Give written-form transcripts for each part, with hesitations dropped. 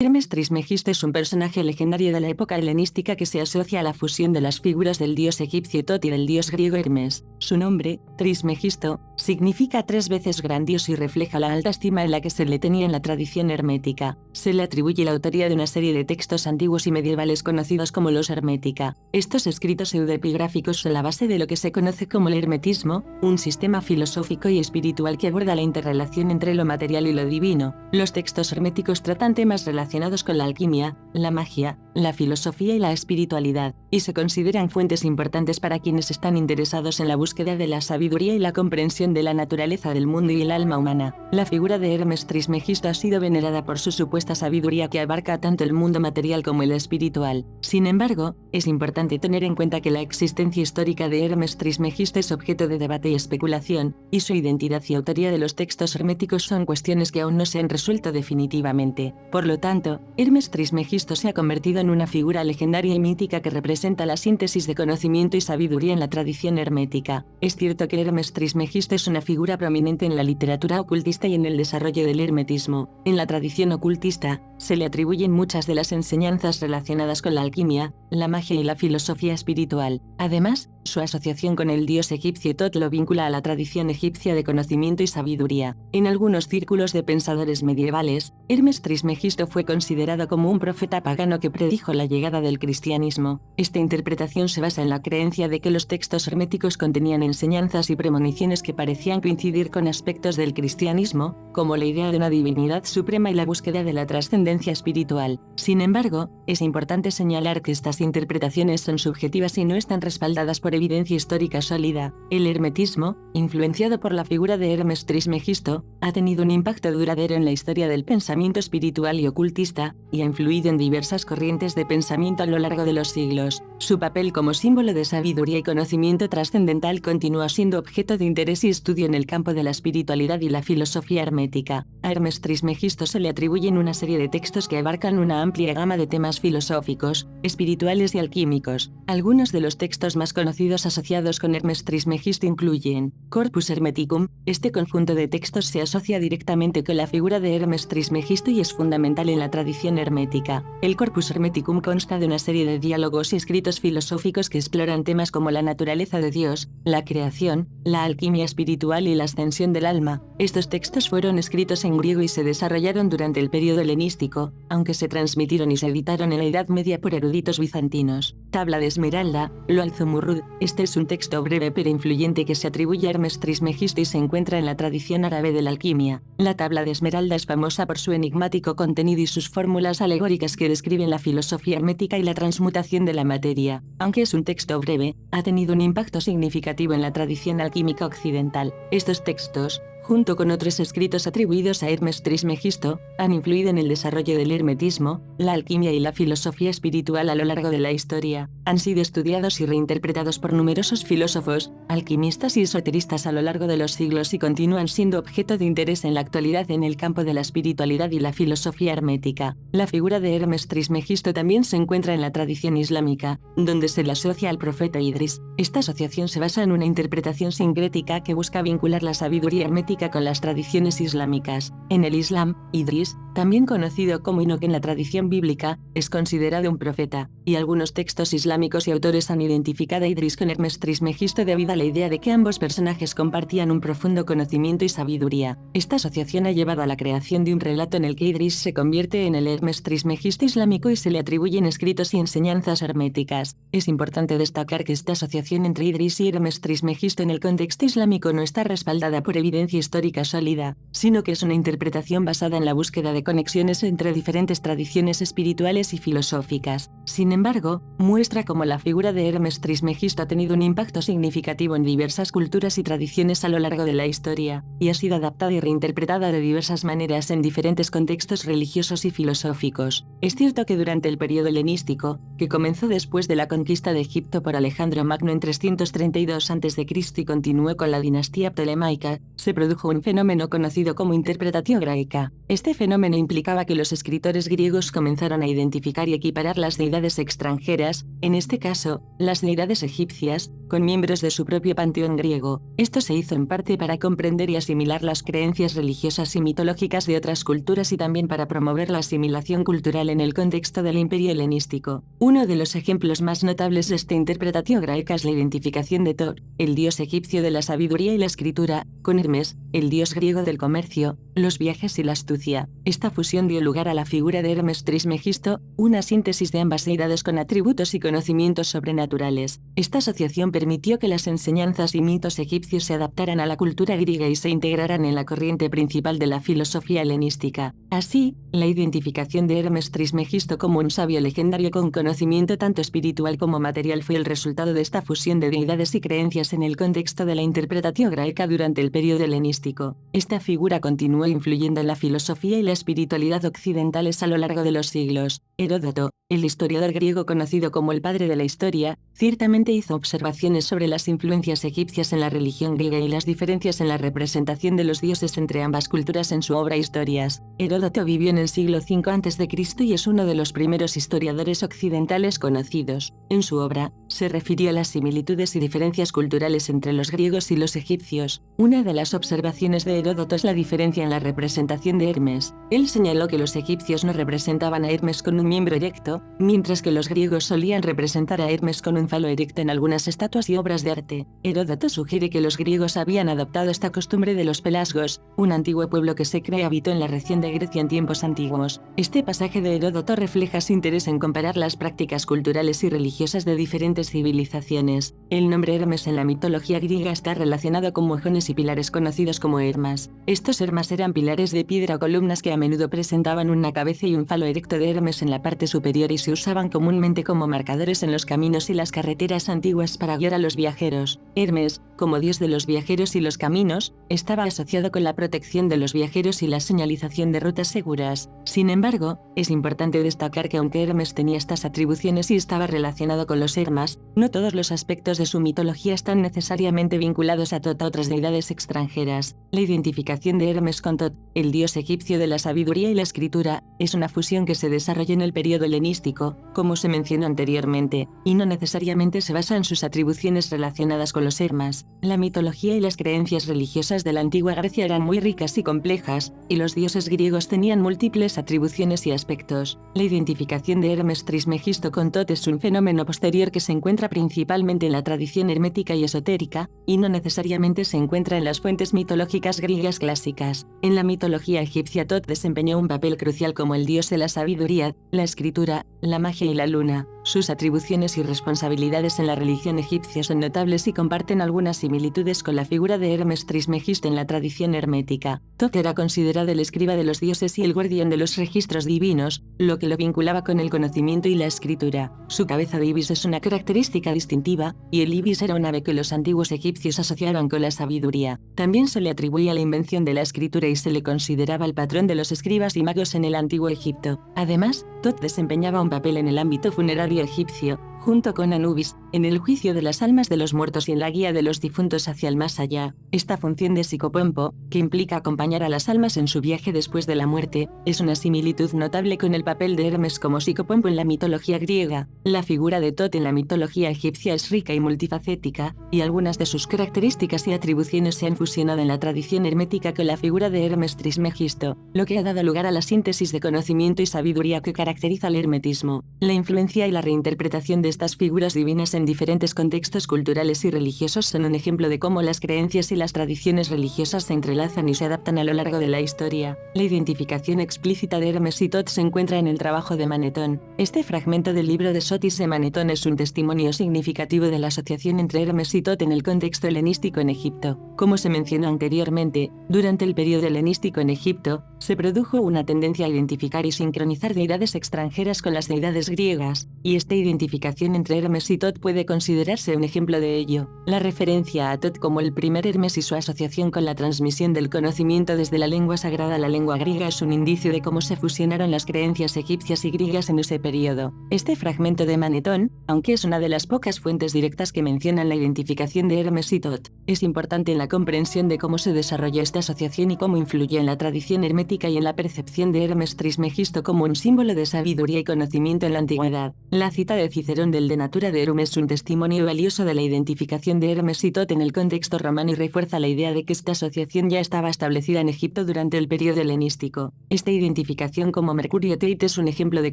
Hermes Trismegisto es un personaje legendario de la época helenística que se asocia a la fusión de las figuras del dios egipcio Tot y del dios griego Hermes. Su nombre, Trismegisto, significa 3 veces grandioso y refleja la alta estima en la que se le tenía en la tradición hermética. Se le atribuye la autoría de una serie de textos antiguos y medievales conocidos como los Hermética. Estos escritos pseudoepigráficos son la base de lo que se conoce como el hermetismo, un sistema filosófico y espiritual que aborda la interrelación entre lo material y lo divino. Los textos herméticos tratan temas relacionados con la alquimia, la magia, la filosofía y la espiritualidad, y se consideran fuentes importantes para quienes están interesados en la búsqueda de la sabiduría y la comprensión de la naturaleza del mundo y el alma humana. La figura de Hermes Trismegisto ha sido venerada por su supuesta sabiduría que abarca tanto el mundo material como el espiritual. Sin embargo, es importante tener en cuenta que la existencia histórica de Hermes Trismegisto es objeto de debate y especulación, y su identidad y autoría de los textos herméticos son cuestiones que aún no se han resuelto definitivamente. Por lo tanto, Hermes Trismegisto se ha convertido en una figura legendaria y mítica que representa la síntesis de conocimiento y sabiduría en la tradición hermética. Es cierto que Hermes Trismegisto es una figura prominente en la literatura ocultista y en el desarrollo del hermetismo. En la tradición ocultista, se le atribuyen muchas de las enseñanzas relacionadas con la alquimia, la magia y la filosofía espiritual. Además, su asociación con el dios egipcio Tot lo vincula a la tradición egipcia de conocimiento y sabiduría. En algunos círculos de pensadores medievales, Hermes Trismegisto fue considerado como un profeta pagano que predijo la llegada del cristianismo. Esta interpretación se basa en la creencia de que los textos herméticos contenían enseñanzas y premoniciones que parecían coincidir con aspectos del cristianismo, como la idea de una divinidad suprema y la búsqueda de la trascendencia espiritual. Sin embargo, es importante señalar que estas interpretaciones son subjetivas y no están respaldadas por evidencia histórica sólida. El hermetismo, influenciado por la figura de Hermes Trismegisto, ha tenido un impacto duradero en la historia del pensamiento espiritual y ocultista, y ha influido en diversas corrientes de pensamiento a lo largo de los siglos. Su papel como símbolo de sabiduría y conocimiento trascendental continúa siendo objeto de interés y estudio en el campo de la espiritualidad y la filosofía hermética. A Hermes Trismegisto se le atribuyen una serie de textos que abarcan una amplia gama de temas filosóficos, espirituales y alquímicos. Algunos de los textos más conocidos asociados con Hermes Trismegisto incluyen Corpus Hermeticum. Este conjunto de textos se asocia directamente con la figura de Hermes Trismegisto y es fundamental en la tradición hermética. El Corpus Hermeticum consta de una serie de diálogos y escritos filosóficos que exploran temas como la naturaleza de Dios, la creación, la alquimia espiritual y la ascensión del alma. Estos textos fueron escritos en griego y se desarrollaron durante el periodo helenístico, aunque se transmitieron y se editaron en la Edad Media por eruditos bizantinos. Tabla de Esmeralda, Lo Alzumurrud. Este es un texto breve pero influyente que se atribuye a Hermes Trismegisto y se encuentra en la tradición árabe de la alquimia. La Tabla de Esmeralda es famosa por su enigmático contenido y sus fórmulas alegóricas que describen la filosofía hermética y la transmutación de la materia. Aunque es un texto breve, ha tenido un impacto significativo en la tradición alquímica occidental. Estos textos, junto con otros escritos atribuidos a Hermes Trismegisto, han influido en el desarrollo del hermetismo, la alquimia y la filosofía espiritual a lo largo de la historia. Han sido estudiados y reinterpretados por numerosos filósofos, alquimistas y esoteristas a lo largo de los siglos y continúan siendo objeto de interés en la actualidad en el campo de la espiritualidad y la filosofía hermética. La figura de Hermes Trismegisto también se encuentra en la tradición islámica, donde se le asocia al profeta Idris. Esta asociación se basa en una interpretación sincrética que busca vincular la sabiduría hermética con las tradiciones islámicas. En el Islam, Idris, también conocido como Enoc en la tradición bíblica, es considerado un profeta, y algunos textos islámicos y autores han identificado a Idris con Hermes Trismegisto debido a la idea de que ambos personajes compartían un profundo conocimiento y sabiduría. Esta asociación ha llevado a la creación de un relato en el que Idris se convierte en el Hermes Trismegisto islámico y se le atribuyen escritos y enseñanzas herméticas. Es importante destacar que esta asociación entre Idris y Hermes Trismegisto en el contexto islámico no está respaldada por evidencia histórica sólida, sino que es una interpretación basada en la búsqueda de conexiones entre diferentes tradiciones espirituales y filosóficas. Sin embargo, muestra cómo la figura de Hermes Trismegisto ha tenido un impacto significativo en diversas culturas y tradiciones a lo largo de la historia, y ha sido adaptada y reinterpretada de diversas maneras en diferentes contextos religiosos y filosóficos. Es cierto que durante el periodo helenístico, que comenzó después de la conquista de Egipto por Alejandro Magno en 332 a.C. y continuó con la dinastía ptolemaica, se produjo un fenómeno conocido como interpretación graica. Este fenómeno implicaba que los escritores griegos comenzaron a identificar y equiparar las deidades extranjeras, en este caso, las deidades egipcias, con miembros de su propio panteón griego. Esto se hizo en parte para comprender y asimilar las creencias religiosas y mitológicas de otras culturas y también para promover la asimilación cultural en el contexto del imperio helenístico. Uno de los ejemplos más notables de esta interpretación graica es la identificación de Thor, el dios egipcio de la sabiduría y la escritura, con Hermes, el dios griego del comercio, los viajes y la astucia. Esta fusión dio lugar a la figura de Hermes Trismegisto, una síntesis de ambas deidades con atributos y conocimientos sobrenaturales. Esta asociación permitió que las enseñanzas y mitos egipcios se adaptaran a la cultura griega y se integraran en la corriente principal de la filosofía helenística. Así, la identificación de Hermes Trismegisto como un sabio legendario con conocimiento tanto espiritual como material fue el resultado de esta fusión de deidades y creencias en el contexto de la interpretación graica durante el periodo helenístico. Esta figura continuó influyendo en la filosofía y la espiritualidad occidentales a lo largo de los siglos. Heródoto, el historiador griego conocido como el padre de la historia, ciertamente hizo observaciones sobre las influencias egipcias en la religión griega y las diferencias en la representación de los dioses entre ambas culturas en su obra Historias. Heródoto vivió en el siglo V a.C. y es uno de los primeros historiadores occidentales conocidos. En su obra, se refirió a las similitudes y diferencias culturales entre los griegos y los egipcios. Una de las observaciones de Heródoto es la diferencia en la representación de Hermes. Él señaló que los egipcios no representaban a Hermes con un miembro erecto, mientras que los griegos solían representar a Hermes con un falo erecto en algunas estatuas y obras de arte. Heródoto sugiere que los griegos habían adoptado esta costumbre de los pelasgos, un antiguo pueblo que se cree habitó en la región de Grecia en tiempos antiguos. Este pasaje de Heródoto refleja su interés en comparar las prácticas culturales y religiosas de diferentes civilizaciones. El nombre Hermes en la mitología griega está relacionado con mojones y pilares conocidos como hermas. Estos hermas eran pilares de piedra o columnas que a menudo presentaban una cabeza y un falo erecto de Hermes en la parte superior y se usaban comúnmente como marcadores en los caminos y las carreteras antiguas para guiar a los viajeros. Hermes, como dios de los viajeros y los caminos, estaba asociado con la protección de los viajeros y la señalización de rutas seguras. Sin embargo, es importante destacar que aunque Hermes tenía estas atribuciones y estaba relacionado con los hermas, no todos los aspectos de su mitología están necesariamente vinculados a Tot, a otras deidades extranjeras. La identificación de Hermes con Tot, el dios egipcio de la sabiduría y la escritura, es una fusión que se desarrolla en el periodo helenístico, como se mencionó anteriormente, y no necesariamente se basa en sus atribuciones relacionadas con los hermas. La mitología y las creencias religiosas de la antigua Grecia eran muy ricas y complejas, y los dioses griegos tenían múltiples atribuciones y aspectos. La identificación de Hermes Trismegisto con Tot es un fenómeno posterior que se encuentra principalmente en la tradición hermética y esotérica, y no necesariamente se encuentra en las fuentes mitológicas griegas clásicas. En la mitología egipcia Tot desempeñó un papel crucial como el dios de la sabiduría, la escritura, la magia y la luna. Sus atribuciones y responsabilidades en la religión egipcia son notables y comparten algunas similitudes con la figura de Hermes Trismegisto en la tradición hermética. Tot era considerado el escriba de los dioses y el guardián de los registros divinos, lo que lo vinculaba con el conocimiento y la escritura. Su cabeza de ibis es una característica distintiva, y el ibis era un ave que los antiguos egipcios asociaban con la sabiduría. También se le atribuía la invención de la escritura y se le consideraba el patrón de los escribas y magos en el antiguo Egipto. Además, Tot desempeñaba un papel en el ámbito funerario egipcio, junto con Anubis, en el juicio de las almas de los muertos y en la guía de los difuntos hacia el más allá. Esta función de psicopompo, que implica acompañar a las almas en su viaje después de la muerte, es una similitud notable con el papel de Hermes como psicopompo en la mitología griega. La figura de Tot en la mitología egipcia es rica y multifacética, y algunas de sus características y atribuciones se han fusionado en la tradición hermética con la figura de Hermes Trismegisto, lo que ha dado lugar a la síntesis de conocimiento y sabiduría que caracteriza al hermetismo. La influencia y la reinterpretación de estas figuras divinas en diferentes contextos culturales y religiosos son un ejemplo de cómo las creencias y las tradiciones religiosas se entrelazan y se adaptan a lo largo de la historia. La identificación explícita de Hermes y Tot se encuentra en el trabajo de Manetón. Este fragmento del libro de Sotis de Manetón es un testimonio significativo de la asociación entre Hermes y Tot en el contexto helenístico en Egipto. Como se mencionó anteriormente, durante el periodo helenístico en Egipto, se produjo una tendencia a identificar y sincronizar deidades extranjeras con las deidades griegas, y esta identificación entre Hermes y Tot puede considerarse un ejemplo de ello. La referencia a Tot como el primer Hermes y su asociación con la transmisión del conocimiento desde la lengua sagrada a la lengua griega es un indicio de cómo se fusionaron las creencias egipcias y griegas en ese periodo. Este fragmento de Manetón, aunque es una de las pocas fuentes directas que mencionan la identificación de Hermes y Tot, es importante en la comprensión de cómo se desarrolló esta asociación y cómo influyó en la tradición hermética y en la percepción de Hermes Trismegisto como un símbolo de sabiduría y conocimiento en la antigüedad. La cita de Cicerón descripción del de natura de Hermes es un testimonio valioso de la identificación de Hermes y Tot en el contexto romano y refuerza la idea de que esta asociación ya estaba establecida en Egipto durante el periodo helenístico. Esta identificación como Mercurio y Tate es un ejemplo de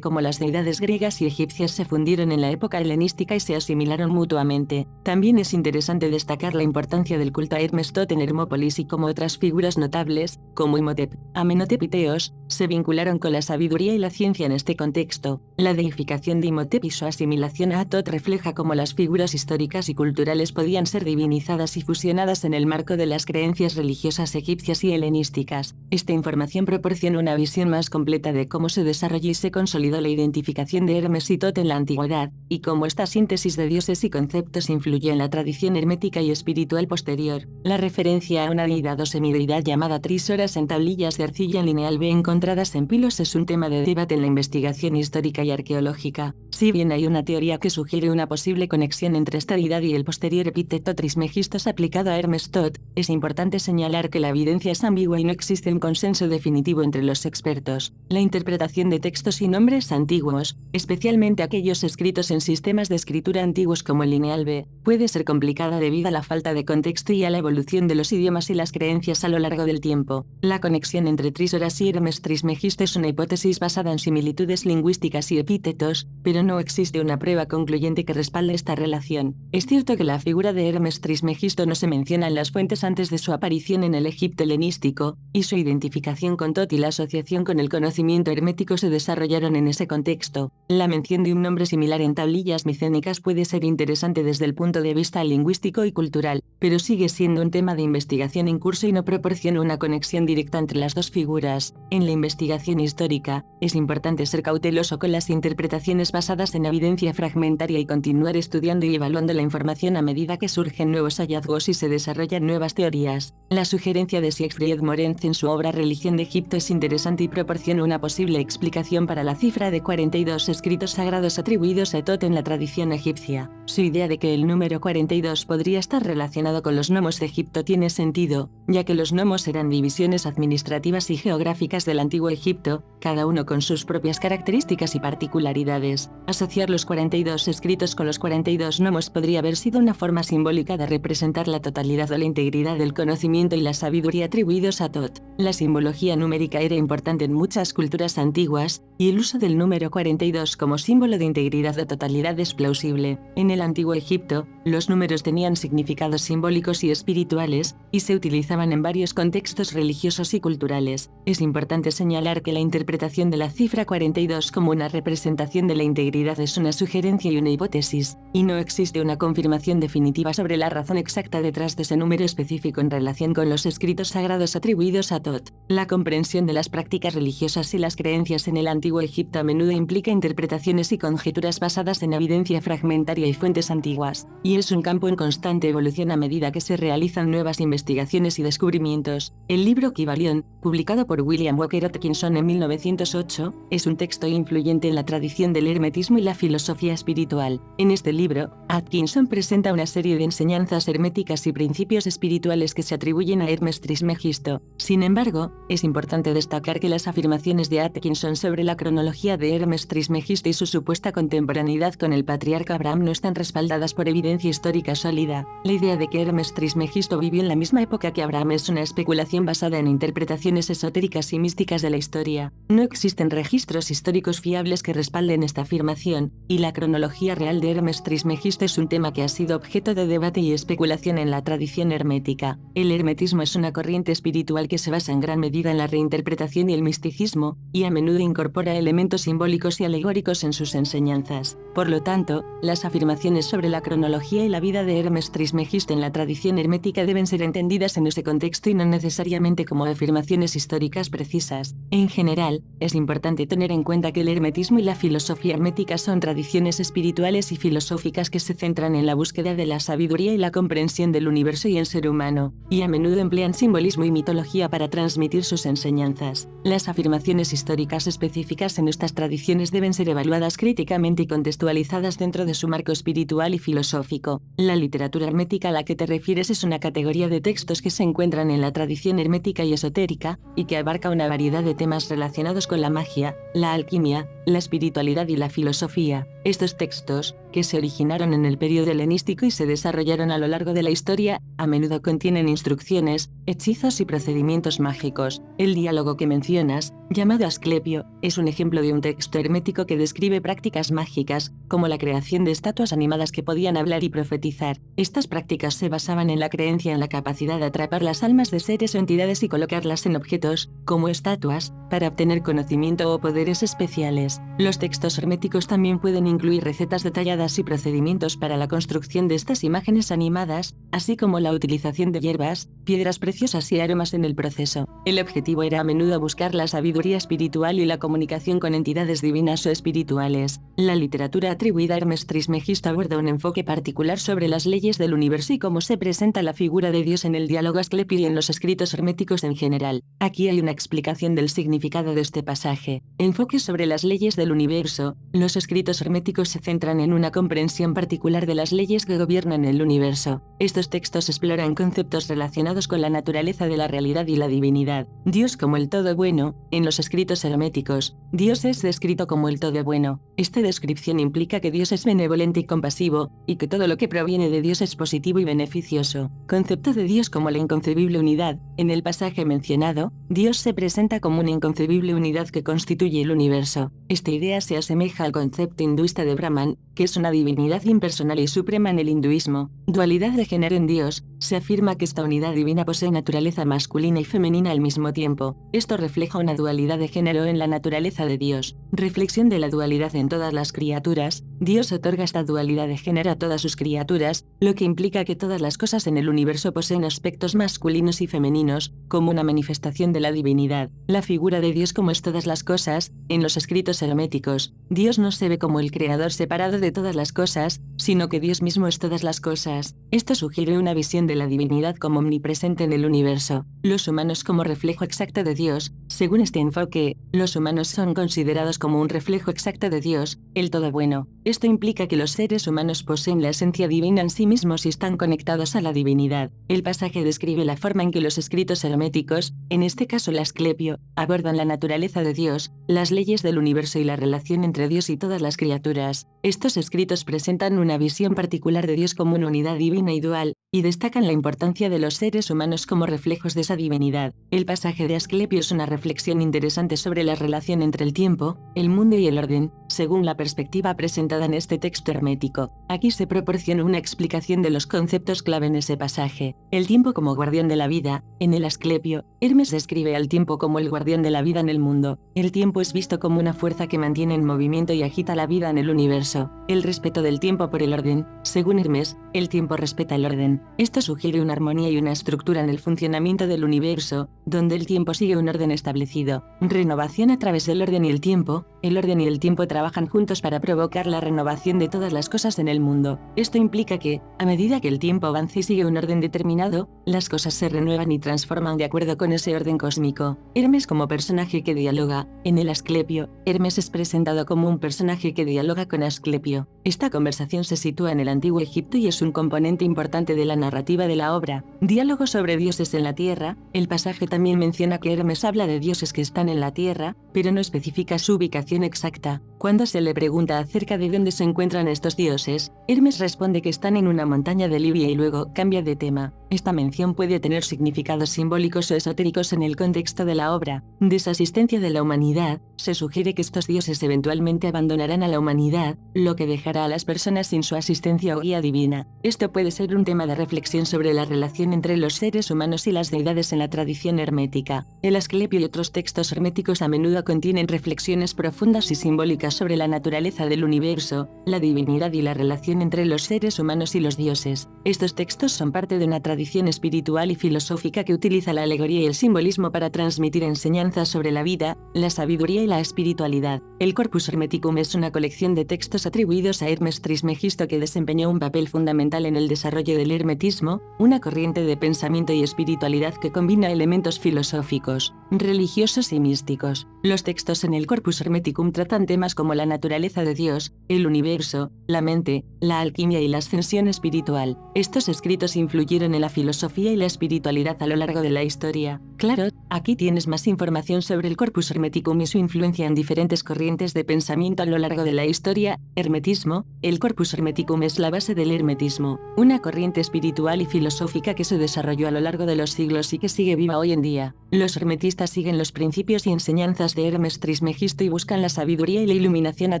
cómo las deidades griegas y egipcias se fundieron en la época helenística y se asimilaron mutuamente. También es interesante destacar la importancia del culto a Hermes Tot en Hermópolis y cómo otras figuras notables, como Imhotep, Amenhotep y Teos, se vincularon con la sabiduría y la ciencia en este contexto. La deificación de Imhotep y su asimilación a Tot refleja cómo las figuras históricas y culturales podían ser divinizadas y fusionadas en el marco de las creencias religiosas egipcias y helenísticas. Esta información proporciona una visión más completa de cómo se desarrolló y se consolidó la identificación de Hermes y Tot en la antigüedad, y cómo esta síntesis de dioses y conceptos influyó en la tradición hermética y espiritual posterior. La referencia a una deidad o semideidad llamada Trísoras en tablillas de arcilla en lineal B encontradas en Pilos es un tema de debate en la investigación histórica y arqueológica. Si bien hay una teoría que sugiere una posible conexión entre esta deidad y el posterior epíteto Trismegistos aplicado a Hermes Tot, es importante señalar que la evidencia es ambigua y no existe un consenso definitivo entre los expertos. La interpretación de textos y nombres antiguos, especialmente aquellos escritos en sistemas de escritura antiguos como el lineal B, puede ser complicada debido a la falta de contexto y a la evolución de los idiomas y las creencias a lo largo del tiempo. La conexión entre Trísoras y Hermes Trismegisto es una hipótesis basada en similitudes lingüísticas y epítetos, pero no existe una prueba concluyente que respalde esta relación. Es cierto que la figura de Hermes Trismegisto no se menciona en las fuentes antes de su aparición en el Egipto helenístico, y su identificación con Tot y la asociación con el conocimiento hermético se desarrollaron en ese contexto. La mención de un nombre similar en tablillas micénicas puede ser interesante desde el punto de vista lingüístico y cultural, pero sigue siendo un tema de investigación en curso y no proporciona una conexión directa entre las dos figuras. En la investigación histórica, es importante ser cauteloso con las interpretaciones basadas en evidencia fragmentaria y continuar estudiando y evaluando la información a medida que surgen nuevos hallazgos y se desarrollan nuevas teorías. La sugerencia de Siegfried Morenz en su obra Religión de Egipto es interesante y proporciona una posible explicación para la cifra de 42 escritos sagrados atribuidos a Tot en la tradición egipcia. Su idea de que el número 42 podría estar relacionado con los nomos de Egipto tiene sentido, ya que los nomos eran divisiones administrativas y geográficas del antiguo Egipto, cada uno con sus propias características y particularidades. Asociar los 42 escritos con los 42 nomos podría haber sido una forma simbólica de representar la totalidad o la integridad del conocimiento y la sabiduría atribuidos a Tot. La simbología numérica era importante en muchas culturas antiguas, y el uso del número 42 como símbolo de integridad o totalidad es plausible. En el antiguo Egipto, los números tenían significados simbólicos y espirituales, y se utilizaban en varios contextos religiosos y culturales. Es importante señalar que la interpretación de la cifra 42 como una representación de la integridad es una sugerencia y una hipótesis, y no existe una confirmación definitiva sobre la razón exacta detrás de ese número específico en relación con los escritos sagrados atribuidos a Tot. La comprensión de las prácticas religiosas y las creencias en el antiguo Egipto a menudo implica interpretaciones y conjeturas basadas en evidencia fragmentaria y fuentes antiguas, y es un campo en constante evolución a medida que se realizan nuevas investigaciones y descubrimientos. El libro Kybalion, publicado por William Walker Atkinson en 1908, es un texto influyente en la tradición del hermetismo y la filosofía espiritual. En este libro, Atkinson presenta una serie de enseñanzas herméticas y principios espirituales que se atribuyen a Hermes Trismegisto. Sin embargo, es importante destacar que las afirmaciones de Atkinson sobre la cronología de Hermes Trismegisto y su supuesta contemporaneidad con el patriarca Abraham no están respaldadas por evidencia histórica sólida. La idea de que Hermes Trismegisto vivió en la misma época que Abraham es una especulación basada en interpretaciones esotéricas y místicas de la historia. No existen registros históricos fiables que respalden esta afirmación, y la cronología real de Hermes Trismegisto es un tema que ha sido objeto de debate y especulación en la tradición hermética. El hermetismo es una corriente espiritual que se basa en gran medida en la reinterpretación y el misticismo, y a menudo incorpora elementos simbólicos y alegóricos en sus enseñanzas. Por lo tanto, las afirmaciones sobre la cronología y la vida de Hermes Trismegisto en la tradición hermética deben ser entendidas en ese contexto y no necesariamente como afirmaciones históricas precisas. En general, es importante tener en cuenta que el hermetismo y la filosofía hermética son tradiciones espirituales y filosóficas que se centran en la búsqueda de la sabiduría y la comprensión del universo y el ser humano, y a menudo emplean simbolismo y mitología para transmitir sus enseñanzas. Las afirmaciones históricas específicas en estas tradiciones deben ser evaluadas críticamente y contextualizadas dentro de su marco espiritual y filosófico. La literatura hermética a la que te refieres es una categoría de textos que se encuentran en la tradición hermética y esotérica, y que abarca una variedad de temas relacionados con la magia, la alquimia, la espiritualidad y la filosofía. Estos Estos textos, que se originaron en el periodo helenístico y se desarrollaron a lo largo de la historia, a menudo contienen instrucciones, hechizos y procedimientos mágicos. El diálogo que mencionas, llamado Asclepio, es un ejemplo de un texto hermético que describe prácticas mágicas, como la creación de estatuas animadas que podían hablar y profetizar. Estas prácticas se basaban en la creencia en la capacidad de atrapar las almas de seres o entidades y colocarlas en objetos, como estatuas, para obtener conocimiento o poderes especiales. Los textos herméticos también pueden incluir recetas detalladas y procedimientos para la construcción de estas imágenes animadas, así como la utilización de hierbas, piedras preciosas y aromas en el proceso. El objetivo era a menudo buscar la sabiduría espiritual y la comunicación con entidades divinas o espirituales. La literatura atribuida a Hermes Trismegisto aborda un enfoque particular sobre las leyes del universo y cómo se presenta la figura de Dios en el diálogo Asclepio y en los escritos herméticos en general. Aquí hay una explicación del significado de este pasaje. Enfoque sobre las leyes del universo. Los escritos herméticos se centran en una comprensión particular de las leyes que gobiernan el universo. Estos textos exploran conceptos relacionados con la naturaleza de la realidad y la divinidad. Dios como el todo bueno. En los escritos herméticos, Dios es descrito como el todo bueno. Esta descripción implica que Dios es benevolente y compasivo, y que todo lo que proviene de Dios es positivo y beneficioso. Concepto de Dios como la inconcebible unidad. En el pasaje mencionado, Dios se presenta como una inconcebible unidad que constituye el universo. Esta idea se asemeja al concepto hinduista de Brahman, que es una divinidad impersonal y suprema en el hinduismo. Dualidad de género en Dios. Se afirma que esta unidad divina posee naturaleza masculina y femenina al mismo tiempo. Esto refleja una dualidad de género en la naturaleza de Dios. Reflexión de la dualidad en todas las criaturas. Dios otorga esta dualidad de género a todas sus criaturas, lo que implica que todas las cosas en el universo poseen aspectos masculinos y femeninos, como una manifestación de la divinidad. La figura de Dios como es todas las cosas. En los escritos herméticos, Dios no se ve como el creador separado de todas las cosas, sino que Dios mismo es todas las cosas. Esto sugiere una visión de la divinidad como omnipresente en el universo. Los humanos como reflejo exacto de Dios. Según este enfoque, los humanos son considerados como un reflejo exacto de Dios, el todo bueno. Esto implica que los seres humanos poseen la esencia divina en sí mismos y están conectados a la divinidad. El pasaje describe la forma en que los escritos herméticos, en este caso el Asclepio, abordan la naturaleza de Dios, las leyes del universo y la relación entre Dios y todas las criaturas. Estos escritos presentan una visión particular de Dios como una unidad divina y dual, y destacan la importancia de los seres humanos como reflejos de esa divinidad. El pasaje de Asclepio es una reflexión interesante sobre la relación entre el tiempo, el mundo y el orden, según la perspectiva presentada en este texto hermético. Aquí se proporciona una explicación de los conceptos clave en ese pasaje. El tiempo como guardián de la vida. En el Asclepio, Hermes describe al tiempo como el guardián de la vida en el mundo. El tiempo es visto como una fuerza que mantiene en movimiento y agita la vida en el universo. El respeto del tiempo por el orden. Según Hermes, el tiempo respeta el orden. Esto sugiere una armonía y una estructura en el funcionamiento del universo, donde el tiempo sigue un orden establecido. Renovación a través del orden y el tiempo. El orden y el tiempo trabajan juntos para provocar la renovación de todas las cosas en el mundo. Esto implica que, a medida que el tiempo avanza y sigue un orden determinado, las cosas se renuevan y transforman de acuerdo con ese orden cósmico. Hermes como personaje que dialoga. En el Asclepio, Hermes es presentado como un personaje que dialoga con Asclepio. Esta conversación se sitúa en el Antiguo Egipto y es un componente importante de la narrativa de la obra. Diálogo sobre dioses en la tierra. El pasaje también menciona que Hermes habla de dioses que están en la tierra, pero no especifica su ubicación exacta. Cuando se le pregunta acerca de dónde se encuentran estos dioses, Hermes responde que están en una montaña de Libia y luego cambia de tema. Esta mención puede tener significados simbólicos o esotéricos en el contexto de la obra. Desasistencia de la humanidad. Se sugiere que estos dioses eventualmente abandonarán a la humanidad, lo que dejará a las personas sin su asistencia o guía divina. Esto puede ser un tema de reflexión sobre la relación entre los seres humanos y las deidades en la tradición hermética. El Asclepio y otros textos herméticos a menudo contienen reflexiones profundas y simbólicas sobre la naturaleza del universo, la divinidad y la relación entre los seres humanos y los dioses. Estos textos son parte de una tradición espiritual y filosófica que utiliza la alegoría y el simbolismo para transmitir enseñanzas sobre la vida, la sabiduría y la espiritualidad. El Corpus Hermeticum es una colección de textos atribuidos a Hermes Trismegisto que desempeñó un papel fundamental en el desarrollo del hermetismo, una corriente de pensamiento y espiritualidad que combina elementos filosóficos, religiosos y místicos. Los textos en el Corpus Hermeticum tratan temas como la naturaleza de Dios, el universo, la mente, la alquimia y la ascensión espiritual. Estos escritos influyeron en la filosofía y la espiritualidad a lo largo de la historia. Claro, aquí tienes más información sobre el Corpus Hermeticum y su influencia en diferentes corrientes de pensamiento a lo largo de la historia. Hermetismo. El Corpus Hermeticum es la base del hermetismo, una corriente espiritual y filosófica que se desarrolló a lo largo de los siglos y que sigue viva hoy en día. Los hermetistas siguen los principios y enseñanzas de Hermes Trismegisto y buscan la sabiduría y la iluminación a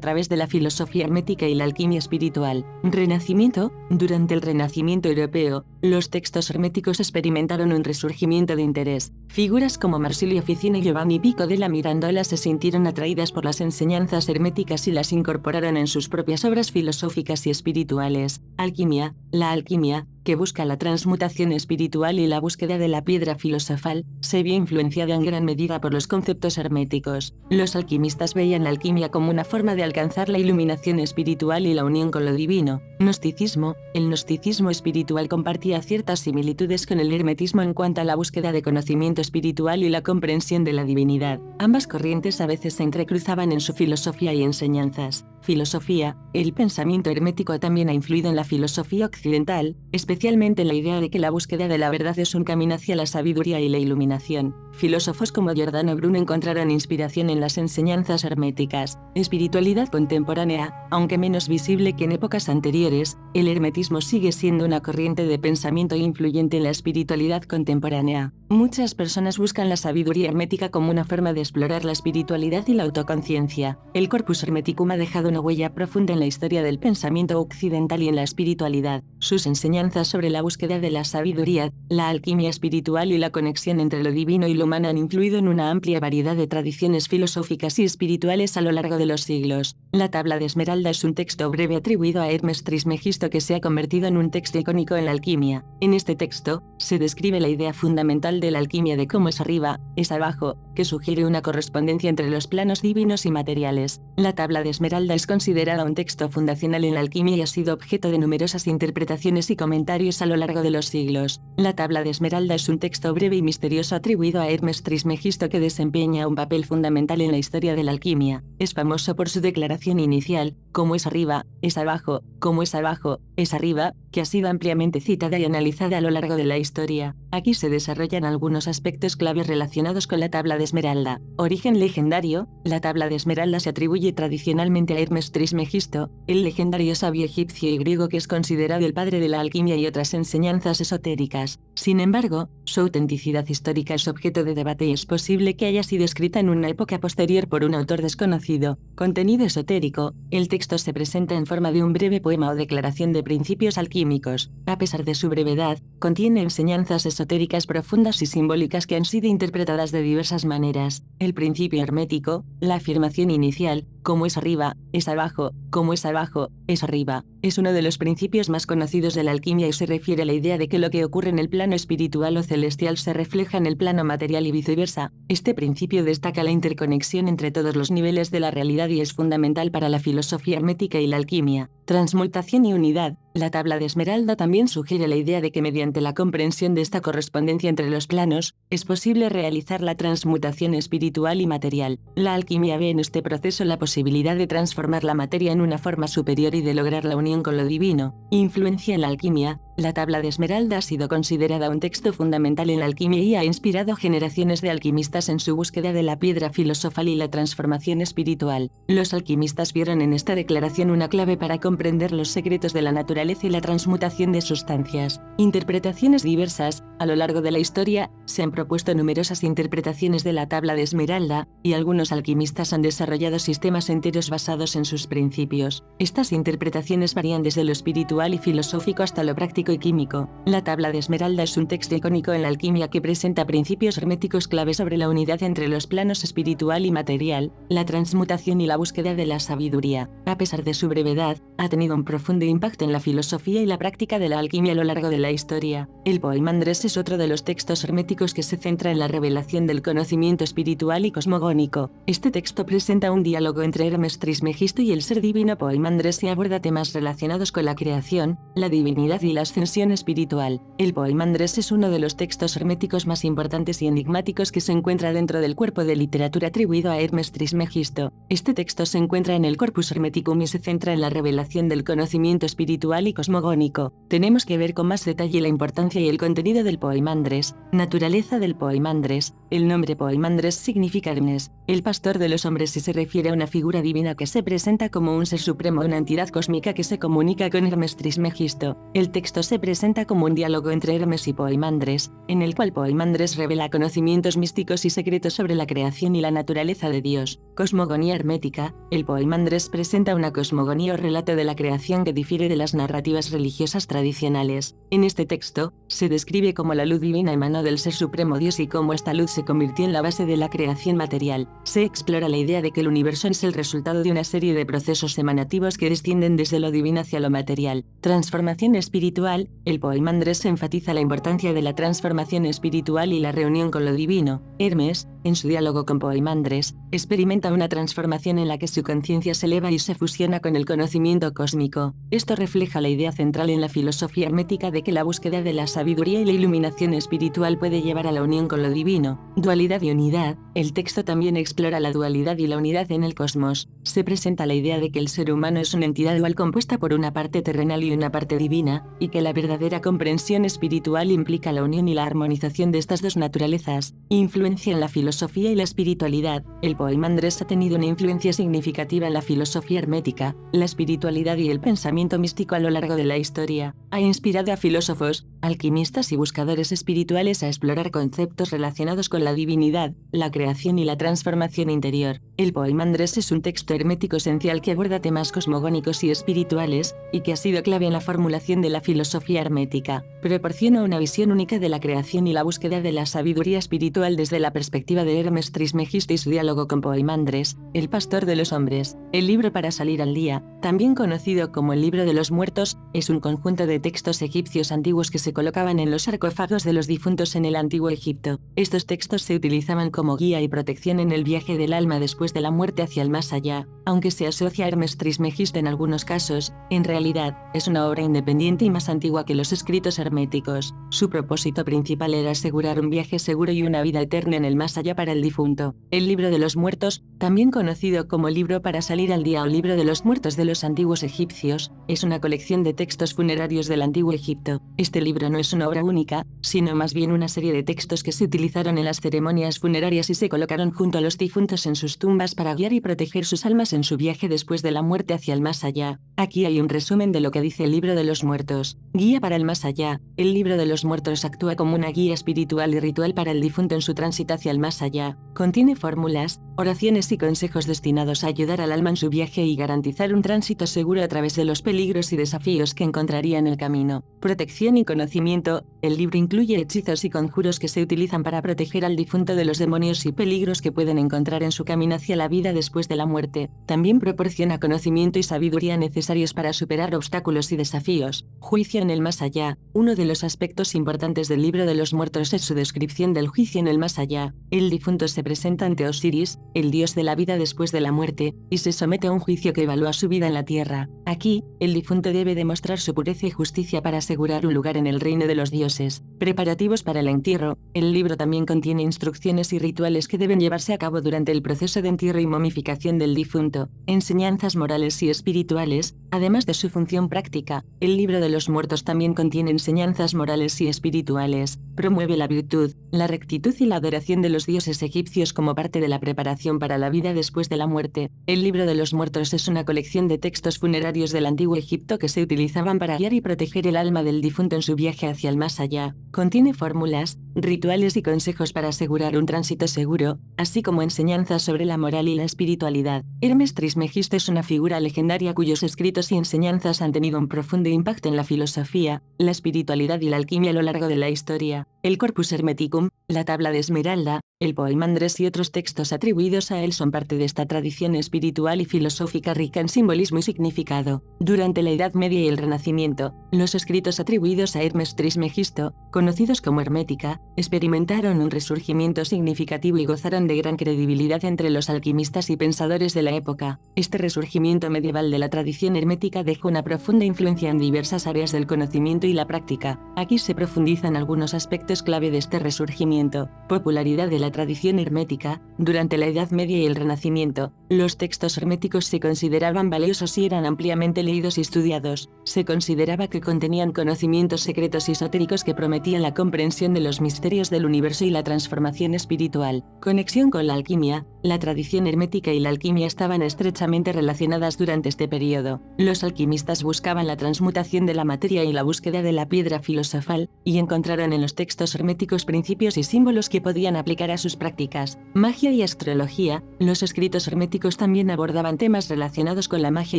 través de la filosofía hermética y la alquimia espiritual. Renacimiento. Durante el Renacimiento europeo, los textos herméticos experimentaron un resurgimiento de interés. Figuras como Marsilio Ficino y Giovanni Pico della Mirandola se sintieron atraídas por las enseñanzas herméticas y las incorporaron en sus propias obras filosóficas y espirituales. Alquimia. La alquimia, que busca la transmutación espiritual y la búsqueda de la piedra filosofal, se vio influenciada en gran medida por los conceptos herméticos. Los alquimistas veían la alquimia como una forma de alcanzar la iluminación espiritual y la unión con lo divino. Gnosticismo. El gnosticismo espiritual compartía ciertas similitudes con el hermetismo en cuanto a la búsqueda de conocimiento espiritual y la comprensión de la divinidad. Ambas corrientes a veces se entrecruzaban en su filosofía y enseñanzas. Filosofía. El pensamiento hermético también ha influido en la filosofía occidental, especialmente en la idea de que la búsqueda de la verdad es un camino hacia la sabiduría y la iluminación. Filósofos como Giordano Bruno encontraron inspiración en las enseñanzas herméticas. Espiritualidad contemporánea. Aunque menos visible que en épocas anteriores, el hermetismo sigue siendo una corriente de pensamiento influyente en la espiritualidad contemporánea. Muchas personas buscan la sabiduría hermética como una forma de explorar la espiritualidad y la autoconciencia. El Corpus Hermeticum ha dejado una huella profunda en la historia del pensamiento occidental y en la espiritualidad. Sus enseñanzas sobre la búsqueda de la sabiduría, la alquimia espiritual y la conexión entre lo divino y lo humano han influido en una amplia variedad de tradiciones filosóficas y espirituales a lo largo de los siglos. La Tabla de Esmeralda es un texto breve atribuido a Hermes Trismegisto que se ha convertido en un texto icónico en la alquimia. En este texto, se describe la idea fundamental de la alquimia de cómo es arriba, es abajo, que sugiere una correspondencia entre los planos divinos y materiales. La Tabla de Esmeralda es considerada un texto fundacional en la alquimia y ha sido objeto de numerosas interpretaciones y comentarios a lo largo de los siglos. La Tabla de Esmeralda es un texto breve y misterioso atribuido a Hermes Trismegisto que desempeña un papel fundamental en la historia de la alquimia. Es famoso por su declaración inicial, como es arriba, es abajo, como es abajo, es arriba, que ha sido ampliamente citada y analizada a lo largo de la historia. Aquí se desarrollan algunos aspectos claves relacionados con la Tabla de Esmeralda. Origen legendario. La Tabla de Esmeralda se atribuye tradicionalmente a Hermes Trismegisto, el legendario sabio egipcio y griego que es considerado el padre de la alquimia y otras enseñanzas esotéricas. Sin embargo, su autenticidad histórica es objeto de debate y es posible que haya sido escrita en una época posterior por un autor desconocido. Contenido esotérico. El texto se presenta en forma de un breve poema o declaración de principios alquímicos. A pesar de su brevedad, contiene enseñanzas esotéricas profundas y simbólicas que han sido interpretadas de diversas maneras. El principio hermético. La afirmación inicial, como es arriba, es abajo, como es abajo, es arriba, es uno de los principios más conocidos de la alquimia y se refiere a la idea de que lo que ocurre en el plano espiritual o celestial se refleja en el plano material y viceversa. Este principio destaca la interconexión entre todos los niveles de la realidad y es fundamental para la filosofía hermética y la alquimia. Transmutación y unidad. La Tabla de Esmeralda también sugiere la idea de que mediante la comprensión de esta correspondencia entre los planos, es posible realizar la transmutación espiritual y material. La alquimia ve en este proceso la posibilidad de transformar la materia en una forma superior y de lograr la unión con lo divino. Influencia en la alquimia. La Tabla de Esmeralda ha sido considerada un texto fundamental en la alquimia y ha inspirado generaciones de alquimistas en su búsqueda de la piedra filosofal y la transformación espiritual. Los alquimistas vieron en esta declaración una clave para comprender los secretos de la naturaleza y la transmutación de sustancias. Interpretaciones diversas. A lo largo de la historia, se han propuesto numerosas interpretaciones de la Tabla de Esmeralda, y algunos alquimistas han desarrollado sistemas enteros basados en sus principios. Estas interpretaciones varían desde lo espiritual y filosófico hasta lo práctico y químico. La Tabla de Esmeralda es un texto icónico en la alquimia que presenta principios herméticos clave sobre la unidad entre los planos espiritual y material, la transmutación y la búsqueda de la sabiduría. A pesar de su brevedad, ha tenido un profundo impacto en la filosofía y la práctica de la alquimia a lo largo de la historia. El poema Andrés es otro de los textos herméticos que se centra en la revelación del conocimiento espiritual y cosmogónico. Este texto presenta un diálogo entre Hermes Trismegisto y el ser divino Poimandres y aborda temas relacionados con la creación, la divinidad y la ascensión espiritual. El Poimandres es uno de los textos herméticos más importantes y enigmáticos que se encuentra dentro del cuerpo de literatura atribuido a Hermes Trismegisto. Este texto se encuentra en el Corpus Hermeticum y se centra en la revelación del conocimiento espiritual y cosmogónico. Tenemos que ver con más detalle la importancia y el contenido del Poimandres. Naturaleza del Poimandres. El nombre Poimandres significa Hermes, el pastor de los hombres, y se refiere a una figura divina que se presenta como un ser supremo, una entidad cósmica que se comunica con Hermes Trismegisto. El texto se presenta como un diálogo entre Hermes y Poimandres, en el cual Poimandres revela conocimientos místicos y secretos sobre la creación y la naturaleza de Dios. Cosmogonía hermética. El Poimandres presenta una cosmogonía o relato de la creación que difiere de las narrativas religiosas tradicionales. En este texto, se describe cómo la luz divina emanó del Ser Supremo Dios y cómo esta luz se convirtió en la base de la creación material. Se explora la idea de que el universo es el resultado de una serie de procesos emanativos que descienden desde lo divino hacia lo material. Transformación espiritual. El Poimandres enfatiza la importancia de la transformación espiritual y la reunión con lo divino. Hermes, en su diálogo con Poimandres, experimenta una transformación en la que su conciencia se eleva y se fusiona con el conocimiento cósmico. Esto refleja la idea central en la filosofía hermética de que la búsqueda de la sabiduría y la iluminación espiritual puede llevar a la unión con lo divino. Dualidad y unidad. El texto también explora la dualidad y la unidad en el cosmos. Se presenta la idea de que el ser humano es una entidad dual compuesta por una parte terrenal y una parte divina, y que la verdadera comprensión espiritual implica la unión y la armonización de estas dos naturalezas. Influencia en la filosofía y la espiritualidad. El Poimandres ha tenido una influencia significativa en la filosofía hermética, la espiritualidad y el pensamiento místico a lo largo de la historia. Ha inspirado a filósofos, alquimistas y buscadores espirituales a explorar conceptos relacionados con la divinidad, la creación y la transformación interior. El Poimandres es un texto hermético esencial que aborda temas cosmogónicos y espirituales, y que ha sido clave en la formulación de la filosofía hermética. Proporciona una visión única de la creación y la búsqueda de la sabiduría espiritual desde la perspectiva de Hermes Trismegisto y su diálogo con Poimandres, el pastor de los hombres. El libro para salir al día, también conocido como el Libro de los Muertos, es un conjunto de textos egipcios antiguos que se colocaban en los sarcófagos de los difuntos en el antiguo Egipto. Estos textos se utilizaban como guía y protección en el viaje del alma después de la muerte hacia el más allá. Aunque se asocia a Hermes Trismegisto en algunos casos, en realidad, es una obra independiente y más antigua que los escritos herméticos. Su propósito principal era asegurar un viaje seguro y una vida eterna en el más allá para el difunto. El Libro de los Muertos, también conocido como Libro para salir al día o Libro de los Muertos de los antiguos egipcios, es una colección de textos funerarios del antiguo Egipto. Este libro no es una obra única, sino más bien una serie de textos que se utilizaron en las ceremonias funerarias y se colocaron junto a los difuntos en sus tumbas para guiar y proteger sus almas en su viaje después de la muerte hacia el más allá. Aquí hay un resumen de lo que dice el Libro de los Muertos. Guía para el más allá. El Libro de los Muertos actúa como una guía espiritual y ritual para el difunto en su tránsito hacia el más allá. Contiene fórmulas, oraciones y consejos destinados a ayudar al alma en su viaje y garantizar un tránsito seguro a través de los peligros y desafíos que encontraría en el camino. Protección y conocimiento. El libro incluye hechizos y conjuros que se utilizan para proteger al difunto de los demonios y peligros que pueden encontrar en su camino hacia la vida después de la muerte. También proporciona conocimiento y sabiduría necesarios para superar obstáculos y desafíos. Juicio en el más allá. Uno de los aspectos importantes del Libro de los Muertos es su descripción del juicio en el más allá. El difunto se presenta ante Osiris, el dios de la vida después de la muerte, y se somete a un juicio que evalúa su vida en la tierra. Aquí, el difunto debe demostrar su pureza y justicia para asegurar un lugar en el reino de los dioses. Preparativos para el entierro. El libro también contiene instrucciones y rituales que deben llevarse a cabo durante el proceso de entierro y momificación del difunto. Enseñanzas morales y espirituales. Además de su función práctica, el Libro de los Muertos también contiene enseñanzas morales y espirituales. Promueve la virtud, la rectitud y la adoración de los dioses egipcios como parte de la preparación para la vida después de la muerte. El Libro de los Muertos es una colección de textos funerarios del antiguo Egipto que se utilizaban para guiar y proteger el alma del difunto en su viaje hacia el más allá. Contiene fórmulas, rituales y consejos para asegurar un tránsito seguro, así como enseñanzas sobre la moral y la espiritualidad. Hermes Trismegisto es una figura legendaria cuyos escritos y enseñanzas han tenido un profundo impacto en la filosofía, la espiritualidad y la alquimia a lo largo de la historia. El Corpus Hermeticum, la Tabla de Esmeralda, el Poimandres y otros textos atribuidos a él son parte de esta tradición espiritual y filosófica rica en simbolismo y significado. Durante la Edad Media y el Renacimiento, los escritos atribuidos a Hermes Trismegisto, conocidos como Hermética, experimentaron un resurgimiento significativo y gozaron de gran credibilidad entre los alquimistas y pensadores de la época. Este resurgimiento medieval de la tradición hermética dejó una profunda influencia en diversas áreas del conocimiento y la práctica. Aquí se profundizan algunos aspectos clave de este resurgimiento. Popularidad de la tradición hermética. Durante la Edad Media y el Renacimiento, los textos herméticos se consideraban valiosos y eran ampliamente leídos y estudiados. Se consideraba que contenían conocimientos secretos y esotéricos que prometían la comprensión de los misterios del universo y la transformación espiritual. Conexión con la alquimia. La tradición hermética y la alquimia estaban estrechamente relacionadas durante este periodo. Los alquimistas buscaban la transmutación de la materia y la búsqueda de la piedra filosofal, y encontraron en los textos herméticos principios y símbolos que podían aplicar a sus prácticas. Magia y astrología. Los escritos herméticos también abordaban temas relacionados con la magia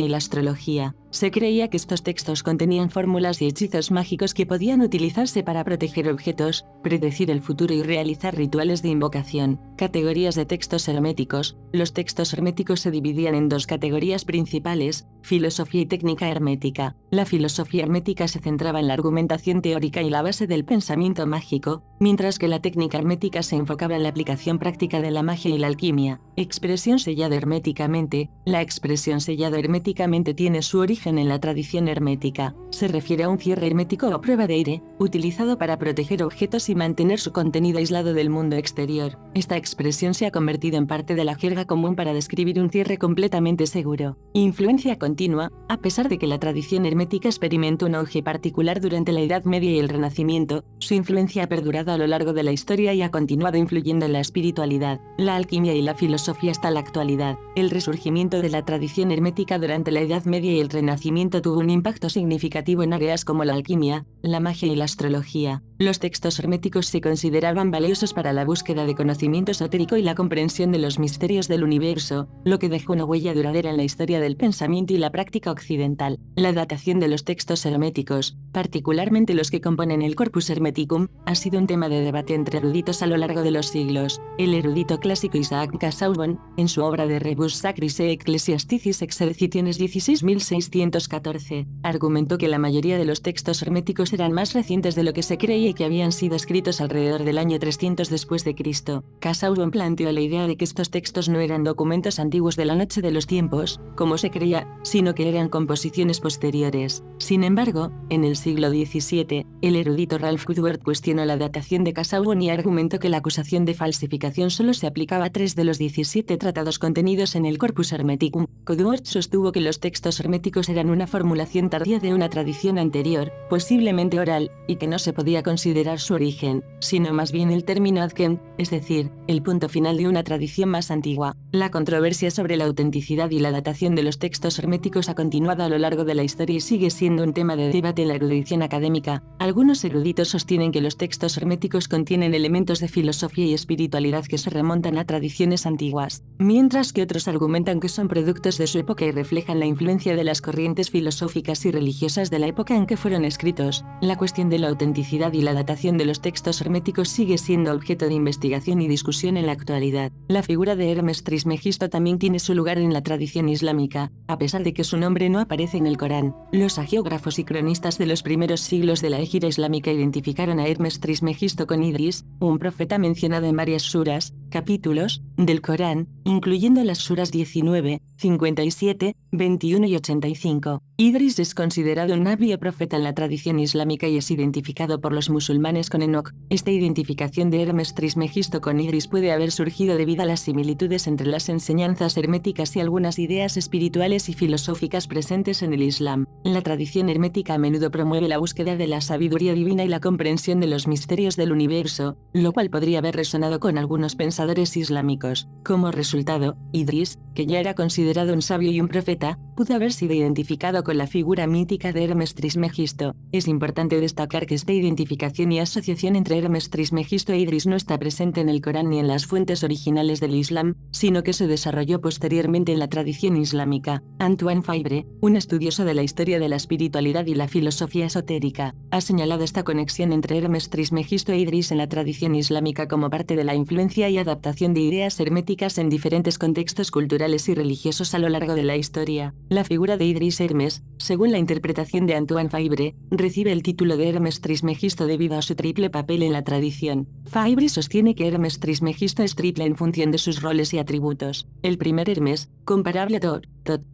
y la astrología. Se creía que estos textos contenían fórmulas y hechizos mágicos que podían utilizarse para proteger objetos, predecir el futuro y realizar rituales de invocación. Categorías de textos herméticos. Los textos herméticos se dividían en dos categorías principales: filosofía y técnica hermética. La filosofía hermética se centraba en la argumentación teórica y la base del pensamiento mágico, mientras que la técnica hermética se enfocaba en la aplicación práctica de la magia y la alquimia. Expresión sellado herméticamente. La expresión sellado herméticamente tiene su origen en la tradición hermética. Se refiere a un cierre hermético o prueba de aire, utilizado para proteger objetos y mantener su contenido aislado del mundo exterior. Esta expresión se ha convertido en parte de la jerga común para describir un cierre completamente seguro. Influencia continua. A pesar de que la tradición hermética experimentó un auge particular durante la Edad Media y el Renacimiento, su influencia ha perdurado a lo largo de la historia y ha continuado influyendo en la espiritualidad, la alquimia y la filosofía hasta la actualidad. El resurgimiento de la tradición hermética durante la Edad Media y el Renacimiento tuvo un impacto significativo en áreas como la alquimia, la magia y la astrología. Los textos herméticos se consideraban valiosos para la búsqueda de conocimiento esotérico y la comprensión de los misterios del universo, lo que dejó una huella duradera en la historia del pensamiento y la práctica occidental. La datación de los textos herméticos, particularmente los que componen el Corpus Hermeticum, ha sido un tema de debate entre eruditos a lo largo de los siglos. El erudito clásico Isaac Casaubon, en su obra de Rebus Sacris e Ecclesiasticis Exercitiones 16.614, argumentó que la mayoría de los textos herméticos eran más recientes de lo que se creía y que habían sido escritos alrededor del año 300 después de Cristo. Casaubon planteó la idea de que estos textos no eran documentos antiguos de la noche de los tiempos, como se creía, sino que eran composiciones posteriores. Sin embargo, en el siglo XVII, el erudito Ralph Woodward cuestionó la datación de Casaubon y argumentó que la acusación de falsificación solo se aplicaba a 3 de los 17 tratados contenidos en el Corpus Hermeticum. Woodward sostuvo que los textos herméticos eran una formulación tardía de una tradición anterior, posiblemente oral, y que no se podía considerar su origen, sino más bien el término adquem, es decir, el punto final de una tradición más antigua. La controversia sobre la autenticidad y la datación de los textos herméticos ha continuado a lo largo de la historia y sigue siendo un tema de debate en la erudición académica. Algunos eruditos sostienen que los textos herméticos contienen elementos de filosofía y espiritualidad que se remontan a tradiciones antiguas, mientras que otros argumentan que son productos de su época y reflejan la influencia de las corrientes filosóficas y religiosas de la época en que fueron escritos. La cuestión de la autenticidad y la datación de los textos herméticos sigue siendo objeto de investigación y discusión en la actualidad. La figura de Hermes Trismegisto también tiene su lugar en la tradición islámica, a pesar de que su nombre no aparece en el Corán. Los hagiógrafos y cronistas de los primeros siglos de la Égira islámica identificaron a Hermes Trismegisto con Idris, un profeta mencionado en varias suras, capítulos, del Corán, incluyendo las suras 19, 57, 21 y 85. Idris es considerado un nabi o profeta en la tradición islámica y es identificado por los musulmanes con Enoch. Esta identificación de Hermes Trismegisto con Idris puede haber surgido debido a las similitudes entre las enseñanzas herméticas y algunas ideas espirituales y filosóficas presentes en el Islam. La tradición hermética a menudo promueve la búsqueda de la sabiduría divina y la comprensión de los misterios del universo, lo cual podría haber resonado con algunos pensadores pensadores islámicos. Como resultado, Idris, que ya era considerado un sabio y un profeta, pudo haber sido identificado con la figura mítica de Hermes Trismegisto. Es importante destacar que esta identificación y asociación entre Hermes Trismegisto e Idris no está presente en el Corán ni en las fuentes originales del Islam, sino que se desarrolló posteriormente en la tradición islámica. Antoine Faivre, un estudioso de la historia de la espiritualidad y la filosofía esotérica, ha señalado esta conexión entre Hermes Trismegisto e Idris en la tradición islámica como parte de la influencia y adaptación de ideas herméticas en diferentes contextos culturales y religiosos a lo largo de la historia. La figura de Idris Hermes, según la interpretación de Antoine Faivre, recibe el título de Hermes Trismegisto debido a su triple papel en la tradición. Faivre sostiene que Hermes Trismegisto es triple en función de sus roles y atributos. El primer Hermes, comparable a Tot,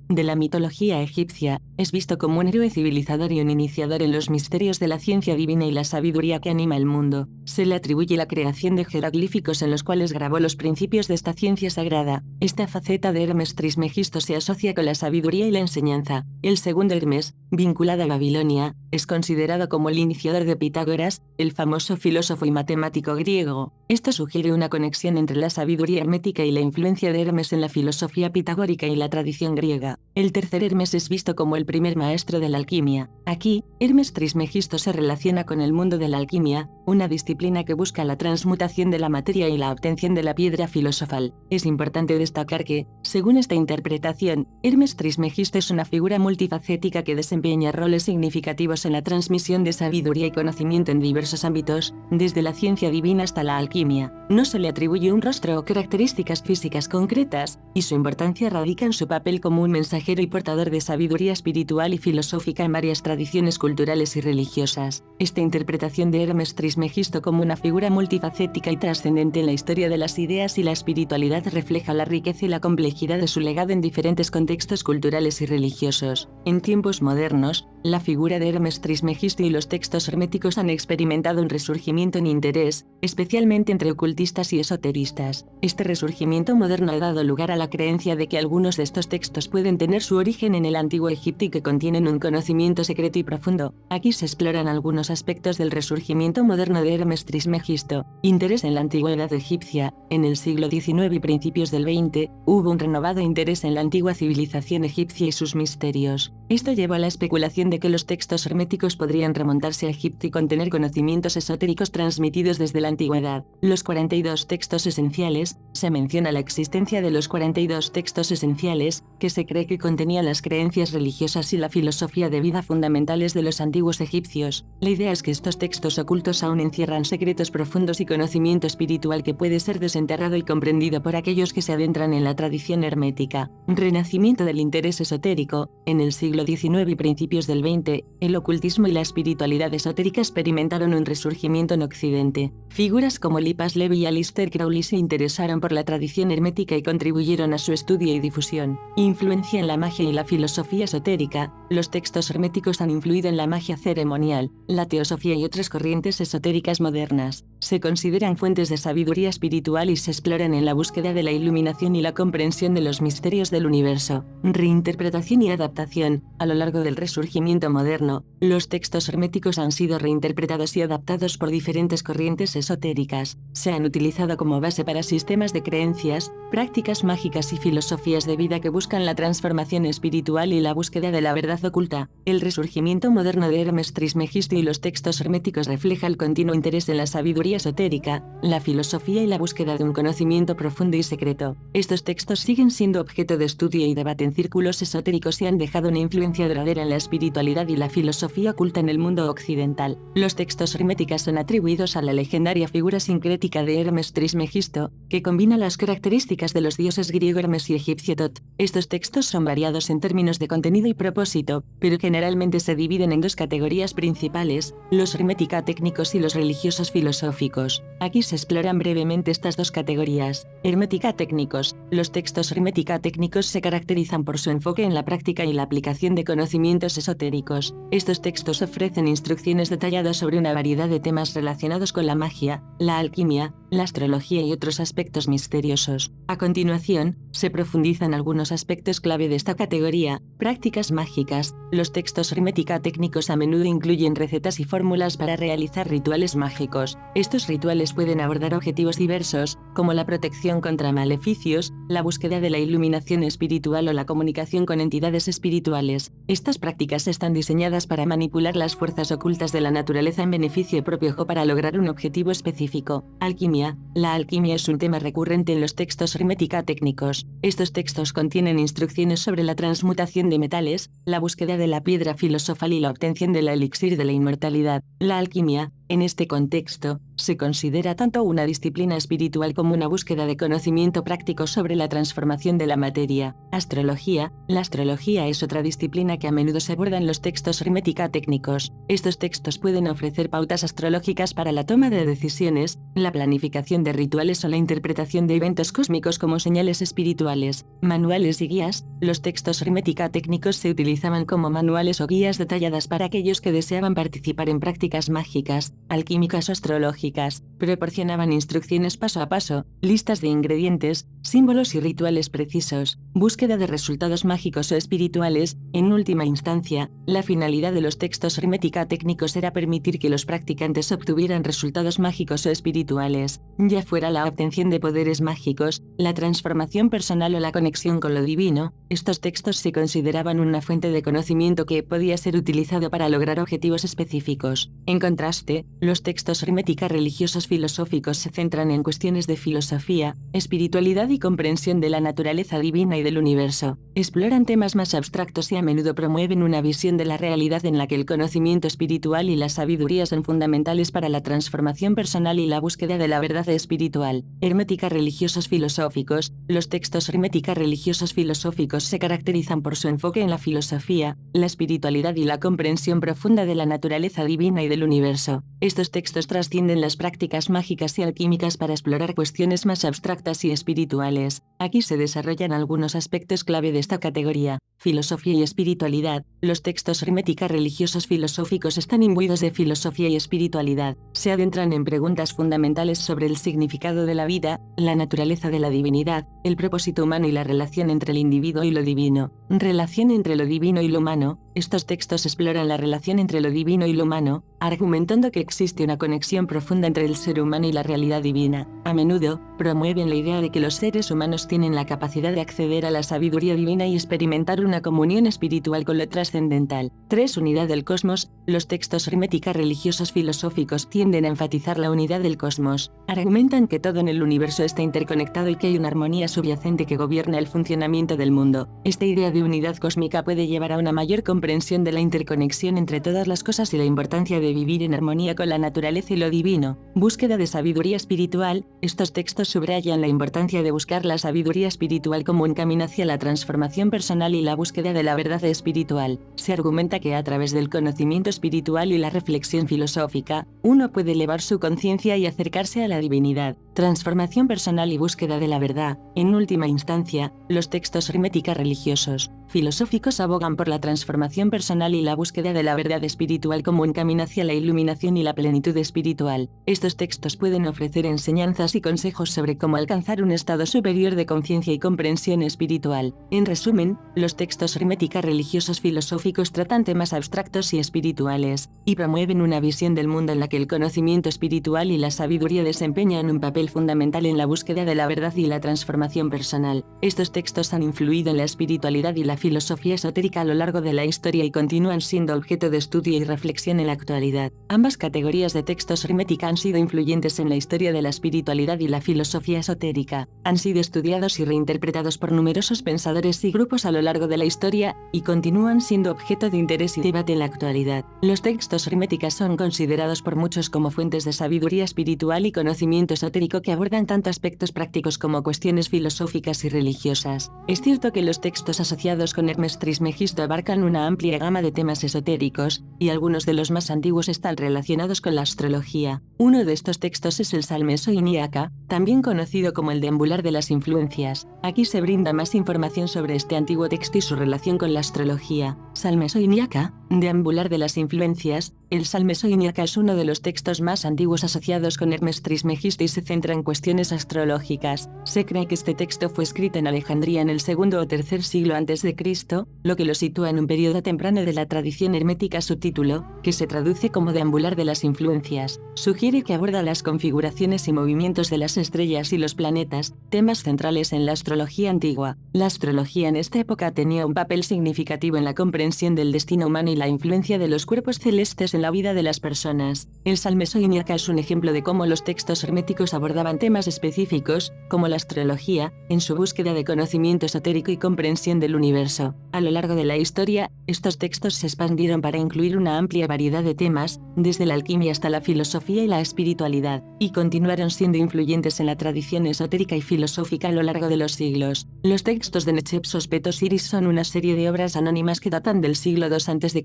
de la mitología egipcia, es visto como un héroe civilizador y un iniciador en los misterios de la ciencia divina y la sabiduría que anima el mundo. Se le atribuye la creación de jeroglíficos en los cuales grabó los principios de esta ciencia sagrada. Esta faceta de Hermes Trismegisto se asocia con la sabiduría y la enseñanza. El segundo Hermes, vinculado a Babilonia, es considerado como el iniciador de Pitágoras, el famoso filósofo y matemático griego. Esto sugiere una conexión entre la sabiduría hermética y la influencia de Hermes en la filosofía pitagórica y la tradición griega. El tercer Hermes es visto como el primer maestro de la alquimia. Aquí, Hermes Trismegisto se relaciona con el mundo de la alquimia, una disciplina que busca la transmutación de la materia y la obtención de la piedra filosofal. Es importante destacar que, según esta interpretación, Hermes Trismegisto es una figura multifacética que desempeña roles significativos en la transmisión de sabiduría y conocimiento en diversos ámbitos, desde la ciencia divina hasta la alquimia. No se le atribuye un rostro o características físicas concretas, y su importancia radica en su papel como un mensajero y portador de sabiduría espiritual y filosófica en varias tradiciones culturales y religiosas. Esta interpretación de Hermes Trismegisto como una figura multifacética y trascendente en la historia de las ideas y la espiritualidad refleja la riqueza y la complejidad de su legado en diferentes contextos culturales y religiosos. En tiempos modernos, la figura de Hermes Trismegisto y los textos herméticos han experimentado un resurgimiento en interés, especialmente entre ocultistas y esoteristas. Este resurgimiento moderno ha dado lugar a la creencia de que algunos de estos textos pueden tener su origen en el antiguo Egipto y que contienen un conocimiento secreto y profundo. Aquí se exploran algunos aspectos del resurgimiento moderno de Hermes Trismegisto. Interés en la antigüedad egipcia. En el siglo XIX y principios del XX, hubo un renovado interés en la antigua civilización egipcia y sus misterios. Esto llevó a la especulación de que los textos herméticos podrían remontarse a Egipto y contener conocimientos esotéricos transmitidos desde la antigüedad. Los 42 textos esenciales. Se menciona la existencia de los 42 textos esenciales, que se cree que contenían las creencias religiosas y la filosofía de vida fundamentales de los antiguos egipcios. La idea es que estos textos ocultos aún encierran secretos profundos y conocimiento espiritual que puede ser desenterrado y comprendido por aquellos que se adentran en la tradición hermética. Renacimiento del interés esotérico. En el siglo XIX y principios del XX, el ocultismo y la espiritualidad esotérica experimentaron un resurgimiento en Occidente. Figuras como Lipas Levi y Aleister Crowley se interesaron por la tradición hermética y contribuyeron a su estudio y difusión. Influencia en la magia y la filosofía esotérica. Los textos herméticos han influido en la magia ceremonial, la teosofía y otras corrientes esotéricas modernas. Se consideran fuentes de sabiduría espiritual y se exploran en la búsqueda de la iluminación y la comprensión de los misterios del universo. Reinterpretación y adaptación. A lo largo del resurgimiento moderno, los textos herméticos han sido reinterpretados y adaptados por diferentes corrientes esotéricas. Se han utilizado como base para sistemas de creencias, prácticas mágicas y filosofías de vida que buscan la transformación espiritual y la búsqueda de la verdad oculta. El resurgimiento moderno de Hermes Trismegisto y los textos herméticos refleja el continuo interés en la sabiduría esotérica, la filosofía y la búsqueda de un conocimiento profundo y secreto. Estos textos siguen siendo objeto de estudio y debate en círculos esotéricos y han dejado una influencia duradera en la espiritualidad y la filosofía oculta en el mundo occidental. Los textos herméticos son atribuidos a la legendaria figura sincrética de Hermes Trismegisto, que combina las características de los dioses griego Hermes y egipcio Tot. Estos textos son variados en términos de contenido y propósito, pero generalmente se dividen en dos categorías principales, los hermética técnicos y los religiosos filosóficos. Aquí se exploran brevemente estas dos categorías. Hermética técnicos. Los textos hermética técnicos se caracterizan por su enfoque en la práctica y la aplicación de conocimientos esotéricos. Estos textos ofrecen instrucciones detalladas sobre una variedad de temas relacionados con la magia, la alquimia, la astrología y otros aspectos misteriosos. A continuación, se profundizan algunos aspectos clave de esta categoría. Prácticas mágicas. Los textos hermética técnicos a menudo incluyen recetas y fórmulas para realizar rituales mágicos. Estos rituales pueden abordar objetivos diversos, como la protección contra maleficios, la búsqueda de la iluminación espiritual o la comunicación con entidades espirituales. Estas prácticas están diseñadas para manipular las fuerzas ocultas de la naturaleza en beneficio propio o para lograr un objetivo específico. Alquimia. La alquimia es un tema recurrente en los textos hermética técnicos. Estos textos contienen instrucciones sobre la transmutación de metales, la búsqueda de la piedra filosofal y la obtención del elixir de la inmortalidad. La alquimia, en este contexto, se considera tanto una disciplina espiritual como una búsqueda de conocimiento práctico sobre la transformación de la materia. Astrología. La astrología es otra disciplina que a menudo se aborda en los textos hermética técnicos. Estos textos pueden ofrecer pautas astrológicas para la toma de decisiones, la planificación de rituales o la interpretación de eventos cósmicos como señales espirituales. Manuales y guías. Los textos hermética técnicos se utilizaban como manuales o guías detalladas para aquellos que deseaban participar en prácticas mágicas, alquímicas o astrológicas. Proporcionaban instrucciones paso a paso, listas de ingredientes, símbolos y rituales precisos, búsqueda de resultados mágicos o espirituales. En última instancia, la finalidad de los textos hermética técnicos era permitir que los practicantes obtuvieran resultados mágicos o espirituales, ya fuera la obtención de poderes mágicos, la transformación personal o la conexión con lo divino. Estos textos se consideraban una fuente de conocimiento que podía ser utilizado para lograr objetivos específicos. En contraste, los textos hermética religiosos filosóficos se centran en cuestiones de filosofía, espiritualidad y comprensión de la naturaleza divina y del universo. Exploran temas más abstractos y a menudo promueven una visión de la realidad en la que el conocimiento espiritual y la sabiduría son fundamentales para la transformación personal y la búsqueda de la verdad espiritual. Hermética religiosos filosóficos. Los textos hermética religiosos filosóficos se caracterizan por su enfoque en la filosofía, la espiritualidad y la comprensión profunda de la naturaleza divina y del universo. Estos textos trascienden las prácticas mágicas y alquímicas para explorar cuestiones más abstractas y espirituales. Aquí se desarrollan algunos aspectos clave de esta categoría. Filosofía y espiritualidad. Los textos hermética religiosos filosóficos están imbuidos de filosofía y espiritualidad. Se adentran en preguntas fundamentales sobre el significado de la vida, la naturaleza de la divinidad, el propósito humano y la relación entre el individuo y lo divino. Relación entre lo divino y lo humano. Estos textos exploran la relación entre lo divino y lo humano, argumentando que existe una conexión profunda entre el ser humano y la realidad divina. A menudo, promueven la idea de que los seres humanos tienen la capacidad de acceder a la sabiduría divina y experimentar una comunión espiritual con lo trascendental. 3. Unidad del cosmos. Los textos hermética religiosos filosóficos tienden a enfatizar la unidad del cosmos. Argumentan que todo en el universo está interconectado y que hay una armonía subyacente que gobierna el funcionamiento del mundo. Esta idea de unidad cósmica puede llevar a una mayor comprensión de la interconexión entre todas las cosas y la importancia de vivir en armonía con la naturaleza y lo divino. Búsqueda de sabiduría espiritual. Estos textos subrayan la importancia de buscar la sabiduría espiritual como un camino hacia la transformación personal y la búsqueda de la verdad espiritual. Se argumenta que a través del conocimiento espiritual y la reflexión filosófica, uno puede elevar su conciencia y acercarse a la divinidad. Transformación personal y búsqueda de la verdad. En última instancia, los textos hermética religiosos filosóficos abogan por la transformación personal y la búsqueda de la verdad espiritual como un camino hacia la iluminación y la plenitud espiritual. Estos textos pueden ofrecer enseñanzas y consejos sobre cómo alcanzar un estado superior de conciencia y comprensión espiritual. En resumen, los textos hermética religiosos filosóficos tratan temas abstractos y espirituales, y promueven una visión del mundo en la que el conocimiento espiritual y la sabiduría desempeñan un papel fundamental en la búsqueda de la verdad y la transformación personal. Estos textos han influido en la espiritualidad y la filosofía esotérica a lo largo de la historia y continúan siendo objeto de estudio y reflexión en la actualidad. Ambas categorías de textos hermética han sido influyentes en la historia de la espiritualidad y la filosofía esotérica. Han sido estudiados y reinterpretados por numerosos pensadores y grupos a lo largo de la historia, y continúan siendo objeto de interés y debate en la actualidad. Los textos herméticas son considerados por muchos como fuentes de sabiduría espiritual y conocimiento esotérico que abordan tanto aspectos prácticos como cuestiones filosóficas y religiosas. Es cierto que los textos asociados con Hermes Trismegisto abarcan una amplia gama de temas esotéricos, y algunos de los más antiguos están relacionados con la astrología. Uno de estos textos es el Salmeso Iniaca, también conocido como el Deambular de las Influencias. Aquí se brinda más información sobre este antiguo texto y su relación con la astrología. Salmes Oiniaca, deambular de las influencias. El Salmes Oiniaca es uno de los textos más antiguos asociados con Hermes Trismegisto y se centra en cuestiones astrológicas. Se cree que este texto fue escrito en Alejandría en el segundo o tercer siglo antes de Cristo, lo que lo sitúa en un periodo temprano de la tradición hermética. Su título, que se traduce como deambular de las influencias, sugiere que aborda las configuraciones y movimientos de las estrellas y los planetas, temas centrales en la astrología antigua. La astrología en esta época tenía un papel significativo en la comprensión del destino humano y la influencia de los cuerpos celestes en la vida de las personas. El Salmes Oiniaca es un ejemplo de cómo los textos herméticos abordaban temas específicos, como la astrología, en su búsqueda de conocimiento esotérico y comprensión del universo. A lo largo de la historia, estos textos se expandieron para incluir una amplia variedad de temas, desde la alquimia hasta la filosofía y la espiritualidad, y continuaron siendo influyentes en la tradición esotérica y filosófica a lo largo de los siglos. Los textos de Nechepsos Petos Iris son una serie de obras anónimas que datan del siglo II a.C.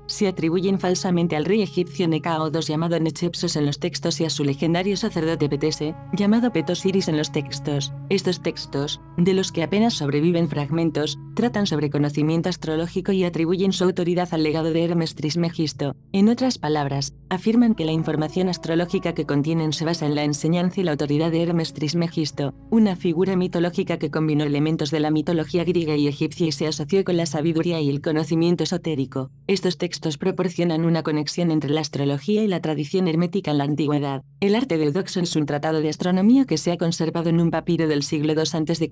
Se atribuyen falsamente al rey egipcio Nekao II llamado Nechepsos en los textos y a su legendario sacerdote Petese, llamado Petos Iris en los textos. Estos textos, de los que apenas sobreviven fragmentos, tratan sobre conocimiento astrológico y atribuyen su autoridad al legado de Hermes Trismegisto. En otras palabras, afirman que la información astrológica que contienen se basa en la enseñanza y la autoridad de Hermes Trismegisto, una figura mitológica que combinó elementos de la mitología griega y egipcia y se asoció con la sabiduría y el conocimiento esotérico. Estos textos proporcionan una conexión entre la astrología y la tradición hermética en la antigüedad. El Arte de Eudoxo es un tratado de astronomía que se ha conservado en un papiro del siglo II a.C.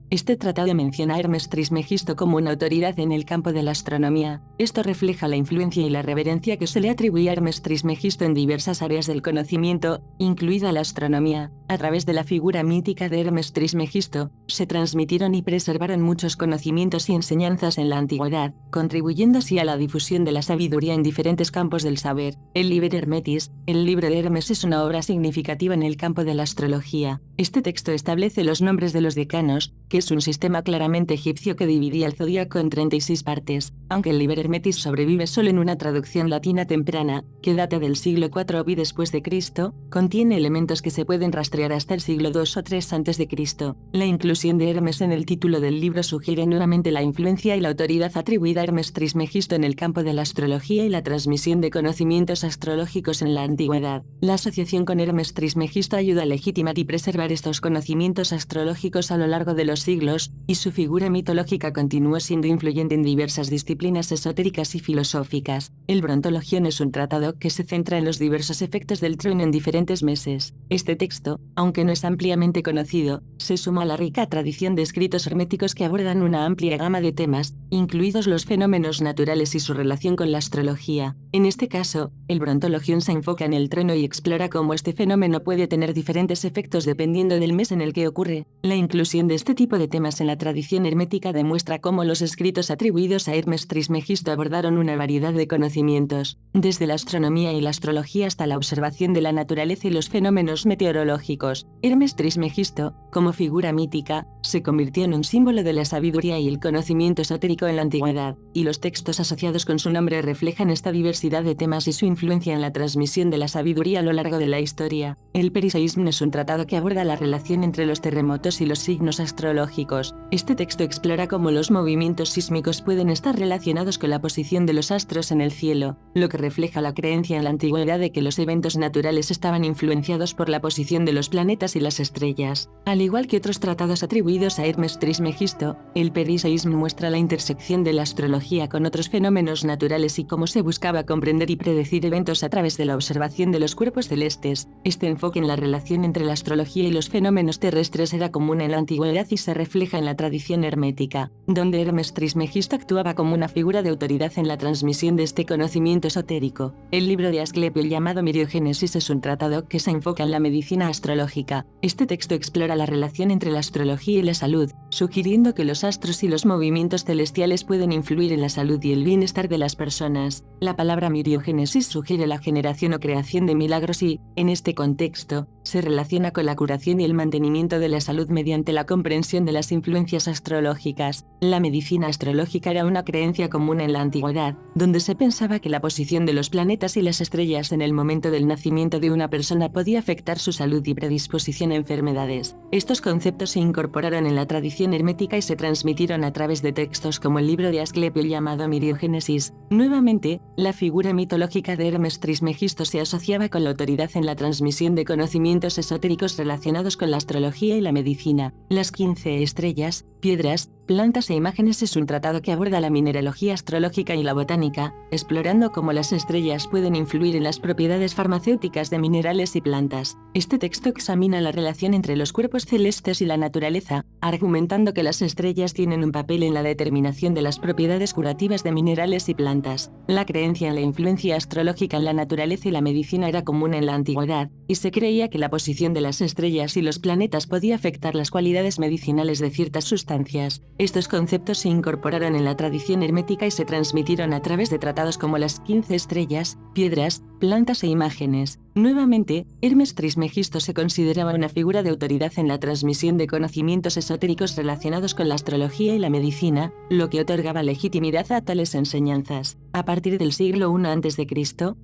Este tratado menciona a Hermes Trismegisto como una autoridad en el campo de la astronomía. Esto refleja la influencia y la reverencia que se le atribuye a Hermes Trismegisto en diversas áreas del conocimiento, incluida la astronomía. A través de la figura mítica de Hermes Trismegisto, se transmitieron y preservaron muchos conocimientos y enseñanzas en la antigüedad, contribuyendo así a la difusión de la sabiduría en diferentes campos del saber. El Liber Hermetis, el libro de Hermes, es una obra significativa en el campo de la astrología. Este texto establece los nombres de los decanos, que es un sistema claramente egipcio que dividía el zodíaco en 36 partes, aunque el Liber Hermetis sobrevive solo en una traducción latina temprana, que data del siglo IV b después de Cristo, contiene elementos que se pueden rastrear hasta el siglo II o III antes de Cristo. La inclusión de Hermes en el título del libro sugiere nuevamente la influencia y la autoridad atribuida a Hermes Trismegisto en el campo de la astrología y la transmisión de conocimientos astrológicos en la antigüedad. La asociación con Hermes Trismegisto ayuda a legitimar y preservar estos conocimientos astrológicos a lo largo de los siglos, y su figura mitológica continuó siendo influyente en diversas disciplinas esotéricas y filosóficas. El Brontologion es un tratado que se centra en los diversos efectos del trueno en diferentes meses. Este texto, aunque no es ampliamente conocido, se suma a la rica tradición de escritos herméticos que abordan una amplia gama de temas, incluidos los fenómenos naturales y su relación con la astrología. En este caso, el Brontologion se enfoca en el trueno y explora cómo este fenómeno puede tener diferentes efectos dependiendo del mes en el que ocurre. La inclusión de este tipo de temas en la tradición hermética demuestra cómo los escritos atribuidos a Hermes Trismegisto abordaron una variedad de conocimientos, desde la astronomía y la astrología hasta la observación de la naturaleza y los fenómenos meteorológicos. Hermes Trismegisto, como figura mítica, se convirtió en un símbolo de la sabiduría y el conocimiento esotérico en la antigüedad, y los textos asociados con su nombre reflejan esta diversidad de temas y su influencia en la transmisión de la sabiduría a lo largo de la historia. El Periseísmo es un tratado que aborda la relación entre los terremotos y los signos astrológicos. Este texto explora cómo los movimientos sísmicos pueden estar relacionados con la posición de los astros en el cielo, lo que refleja la creencia en la antigüedad de que los eventos naturales estaban influenciados por la posición de los planetas y las estrellas. Al igual que otros tratados atribuidos a Hermes Trismegisto, el Periseísmo muestra la intersección de la astrología con otros fenómenos naturales y cómo se buscaba comprender y predecir eventos a través de la observación de los cuerpos celestes. Este enfoque en la relación entre la astrología y los fenómenos terrestres era común en la antigüedad y se refleja en la tradición hermética, donde Hermes Trismegisto actuaba como una figura de autoridad en la transmisión de este conocimiento esotérico. El libro de Asclepio llamado Miriogénesis es un tratado que se enfoca en la medicina astrológica. Este texto explora la relación entre la astrología y la salud, sugiriendo que los astros y los movimientos celestiales pueden influir en la salud y el bienestar de las personas. La palabra miriogénesis sugiere la generación o creación de milagros y, en este contexto, se relaciona con la curación y el mantenimiento de la salud mediante la comprensión de las influencias astrológicas. La medicina astrológica era una creencia común en la antigüedad, donde se pensaba que la posición de los planetas y las estrellas en el momento del nacimiento de una persona podía afectar su salud y predisposición a enfermedades. Estos conceptos se incorporaron en la tradición hermética y se transmitieron a través de textos como el libro de Asclepio llamado Miriogénesis. Nuevamente, la figura mitológica de Hermes Trismegisto se asociaba con la autoridad en la transmisión de conocimientos esotéricos relacionados con la astrología y la medicina. Las 15 estrellas, piedras, plantas e imágenes es un tratado que aborda la mineralogía astrológica y la botánica, explorando cómo las estrellas pueden influir en las propiedades farmacéuticas de minerales y plantas. Este texto examina la relación entre los cuerpos celestes y la naturaleza, argumentando que las estrellas tienen un papel en la determinación de las propiedades curativas de minerales y plantas. La creencia en la influencia astrológica en la naturaleza y la medicina era común en la antigüedad, y se creía que la posición de las estrellas y los planetas podía afectar las cualidades medicinales de ciertas sustancias. Estos conceptos se incorporaron en la tradición hermética y se transmitieron a través de tratados como las 15 estrellas, piedras, plantas e imágenes. Nuevamente, Hermes Trismegisto se consideraba una figura de autoridad en la transmisión de conocimientos esotéricos relacionados con la astrología y la medicina, lo que otorgaba legitimidad a tales enseñanzas. A partir del siglo I a.C.,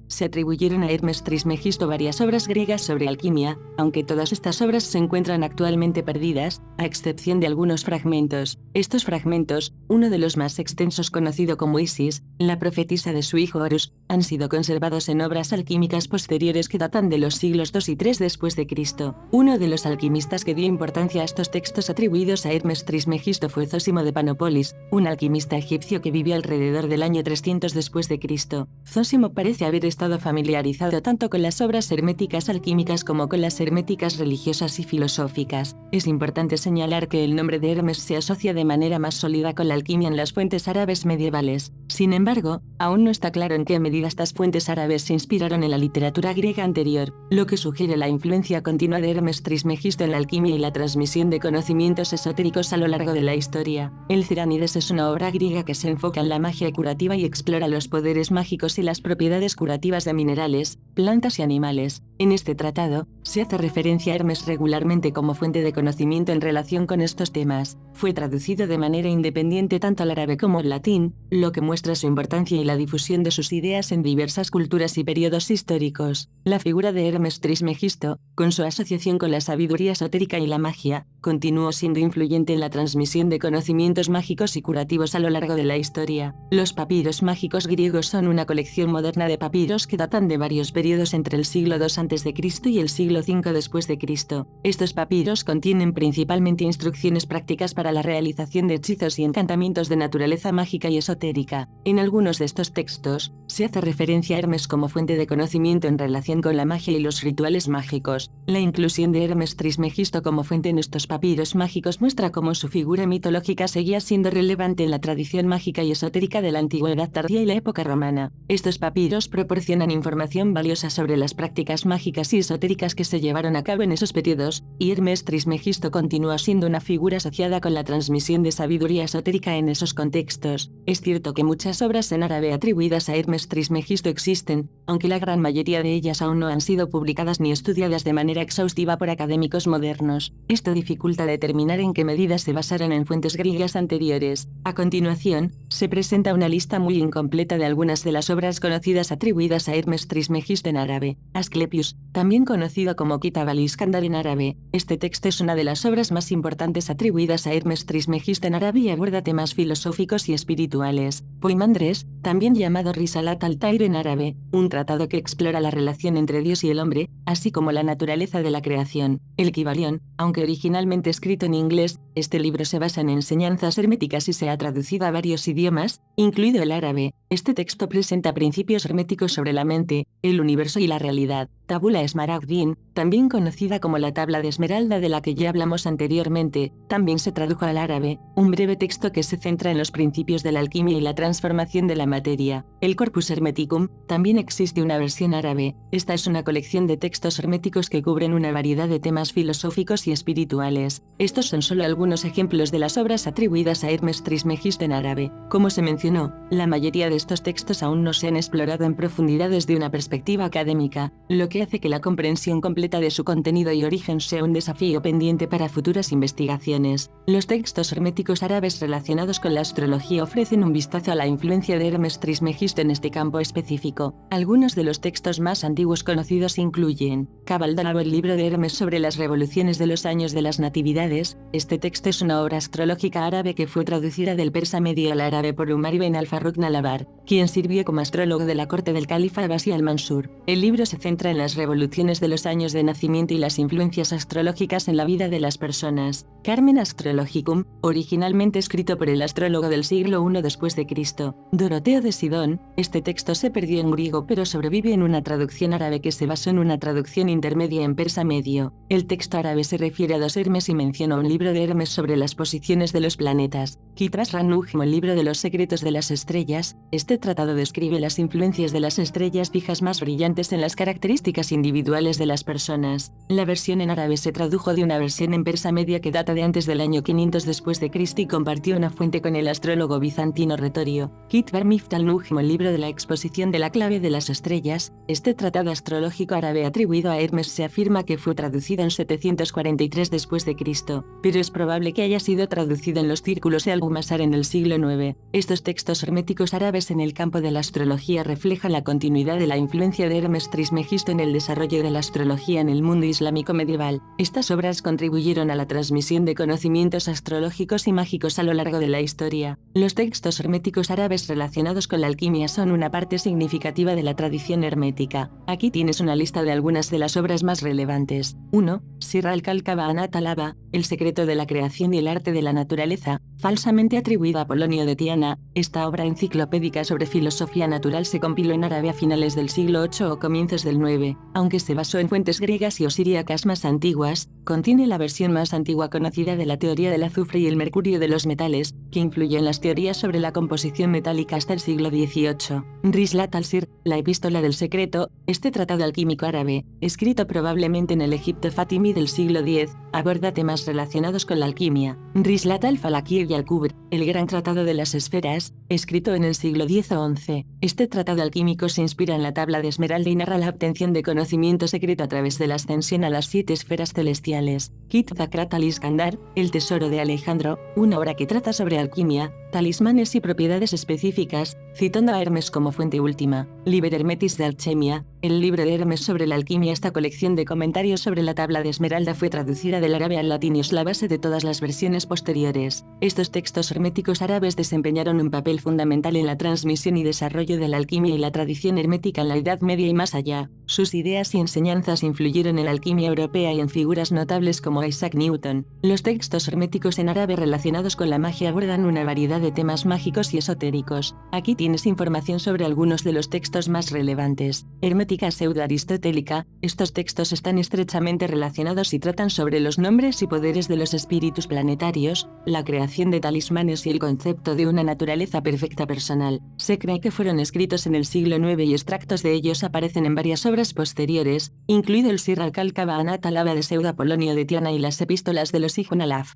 se atribuyeron a Hermes Trismegisto varias obras griegas sobre alquimia, aunque todas estas obras se encuentran actualmente perdidas, a excepción de algunos fragmentos. Estos fragmentos, uno de los más extensos conocido como Isis, la profetisa de su hijo Horus, han sido conservados en obras alquímicas posteriores que datan de los siglos II y III después de Cristo. Uno de los alquimistas que dio importancia a estos textos atribuidos a Hermes Trismegisto fue Zósimo de Panopolis, un alquimista egipcio que vivió alrededor del año 300 después de Cristo. Zósimo parece haber estado familiarizado tanto con las obras herméticas alquímicas como con las herméticas religiosas y filosóficas. Es importante señalar que el nombre de Hermes se asocia de manera más sólida con la alquimia en las fuentes árabes medievales. Sin embargo, aún no está claro en qué medida estas fuentes árabes se inspiraron en la literatura griega anterior, lo que sugiere la influencia continua de Hermes Trismegisto en la alquimia y la transmisión de conocimientos esotéricos a lo largo de la historia. El Ciránides es una obra griega que se enfoca en la magia curativa y explora los poderes mágicos y las propiedades curativas de minerales, plantas y animales. En este tratado, se hace referencia a Hermes regularmente como fuente de conocimiento en relación con estos temas. Fue traducido de manera independiente tanto al árabe como al latín, lo que muestra su importancia y la difusión de sus ideas en diversas culturas y periodos históricos. La figura de Hermes Trismegisto, con su asociación con la sabiduría esotérica y la magia, continuó siendo influyente en la transmisión de conocimientos mágicos y curativos a lo largo de la historia. Los papiros mágicos griegos son una colección moderna de papiros que datan de varios periodos entre el siglo II a.C. y el siglo V después de Cristo. Estos papiros contienen principalmente instrucciones prácticas para la realización de hechizos y encantamientos de naturaleza mágica y esotérica. En algunos de estos textos, se hace referencia a Hermes como fuente de conocimiento en relación con la magia y los rituales mágicos. La inclusión de Hermes Trismegisto como fuente en estos papiros mágicos muestra cómo su figura mitológica seguía siendo relevante en la tradición mágica y esotérica de la antigüedad tardía y la época romana. Estos papiros proporcionan información valiosa sobre las prácticas mágicas y esotéricas que se llevaron a cabo en esos periodos, y Hermes Trismegisto continúa siendo una figura asociada con la transmisión de sabiduría esotérica en esos contextos. Es cierto que muchas obras en árabe atribuidas a Hermes Trismegisto existen, aunque la gran mayoría de ellas aún no han sido publicadas ni estudiadas de manera exhaustiva por académicos modernos. Esto dificulta determinar en qué medida se basaron en fuentes griegas anteriores. A continuación, se presenta una lista muy incompleta de algunas de las obras conocidas atribuidas a Hermes Trismegisto en árabe. Asclepius, también conocido como Kitab al-Iskandar en árabe. Este texto es una de las obras más importantes atribuidas a Hermes Trismegisto en árabe y aborda temas filosóficos y espirituales. Poimandres, también llamado Risalat al-Tair en árabe, un tratado que explora la relación entre Dios y el hombre, así como la naturaleza de la creación. El Kybalión, aunque originalmente escrito en inglés, este libro se basa en enseñanzas herméticas y se ha traducido a varios idiomas, incluido el árabe. Este texto presenta principios herméticos sobre la mente, el universo y la realidad. Tabula Smaragdin, también conocida como la tabla de esmeralda de la que ya hablamos anteriormente, también se tradujo al árabe, un breve texto que se centra en los principios de la alquimia y la transformación de la materia. El Corpus Hermeticum, también existe una versión árabe. Esta es una colección de textos herméticos que cubren una variedad de temas filosóficos y espirituales. Estos son solo algunos algunos ejemplos de las obras atribuidas a Hermes Trismegisto en árabe. Como se mencionó, la mayoría de estos textos aún no se han explorado en profundidad desde una perspectiva académica, lo que hace que la comprensión completa de su contenido y origen sea un desafío pendiente para futuras investigaciones. Los textos herméticos árabes relacionados con la astrología ofrecen un vistazo a la influencia de Hermes Trismegisto en este campo específico. Algunos de los textos más antiguos conocidos incluyen Kabaldana o el libro de Hermes sobre las revoluciones de los años de las natividades. Este texto es una obra astrológica árabe que fue traducida del persa medio al árabe por Umar ibn al-Farruq Nalabar, quien sirvió como astrólogo de la corte del califa Abbasí al-Mansur. El libro se centra en las revoluciones de los años de nacimiento y las influencias astrológicas en la vida de las personas. Carmen Astrologicum, originalmente escrito por el astrólogo del siglo I después de Cristo, Doroteo de Sidón. Este texto se perdió en griego pero sobrevive en una traducción árabe que se basó en una traducción intermedia en persa medio. El texto árabe se refiere a dos Hermes y menciona un libro de Hermes sobre las posiciones de los planetas. Kitras Ranujmo, el libro de los secretos de las estrellas. Este tratado describe las influencias de las estrellas fijas más brillantes en las características individuales de las personas. La versión en árabe se tradujo de una versión en persa media que data de antes del año 500 después de Cristo y compartió una fuente con el astrólogo bizantino Retorio. Kitvar Miftal Nujmo, el libro de la exposición de la clave de las estrellas. Este tratado astrológico árabe atribuido a Hermes se afirma que fue traducido en 743 después de Cristo, pero es probable que haya sido traducido en los círculos de Al-Masar en el siglo IX. Estos textos herméticos árabes en el campo de la astrología reflejan la continuidad de la influencia de Hermes Trismegisto en el desarrollo de la astrología en el mundo islámico medieval. Estas obras contribuyeron a la transmisión de conocimientos astrológicos y mágicos a lo largo de la historia. Los textos herméticos árabes relacionados con la alquimia son una parte significativa de la tradición hermética. Aquí tienes una lista de algunas de las obras más relevantes. 1. Sirr al-Kalkaba Talaba, el secreto de la creación y el arte de la naturaleza, falsamente atribuida a Apolonio de Tiana. Esta obra enciclopédica sobre filosofía natural se compiló en árabe a finales del siglo VIII o comienzos del IX, aunque se basó en fuentes griegas y osiríacas más antiguas. Contiene la versión más antigua conocida de la teoría del azufre y el mercurio de los metales, que influyó en las teorías sobre la composición metálica hasta el siglo XVIII. Rislat al-Sir, la epístola del secreto. Este tratado alquímico árabe, escrito probablemente en el Egipto fatimí del siglo X, aborda temas relacionados con la alquimia. Rislat al-Falakir y al-Kubr, el gran tratado de las esferas, escrito en el siglo X o XI. Este tratado alquímico se inspira en la tabla de Esmeralda y narra la obtención de conocimiento secreto a través de la ascensión a las 7 esferas celestiales. Kit Zakrat al-Iskandar, el tesoro de Alejandro, una obra que trata sobre alquimia, talismanes y propiedades específicas, citando a Hermes como fuente última. Liber Hermetis de Alchemia, el libro de Hermes sobre la alquimia. Esta colección de comentarios sobre la tabla de Esmeralda fue traducida del árabe al latín y es la base de todas las versiones posteriores. Estos textos herméticos árabes desempeñaron un papel fundamental en la transmisión y desarrollo de la alquimia y la tradición hermética en la Edad Media y más allá. Sus ideas y enseñanzas influyeron en la alquimia europea y en figuras notables como Isaac Newton. Los textos herméticos en árabe relacionados con la magia abordan una variedad de temas mágicos y esotéricos. Aquí tienes información sobre algunos de los textos más relevantes. Hermética pseudo-aristotélica. Estos textos están estrechamente relacionados y tratan sobre los nombres y poderes de los espíritus planetarios, la creación de talismanes y el concepto de una naturaleza perfecta personal. Se cree que fueron escritos en el siglo IX y extractos de ellos aparecen en varias obras posteriores, incluido el Sirr al-Kalkaba Talaba de Pseudo Apolonio de Tiana y las epístolas de los Ibn Alaf.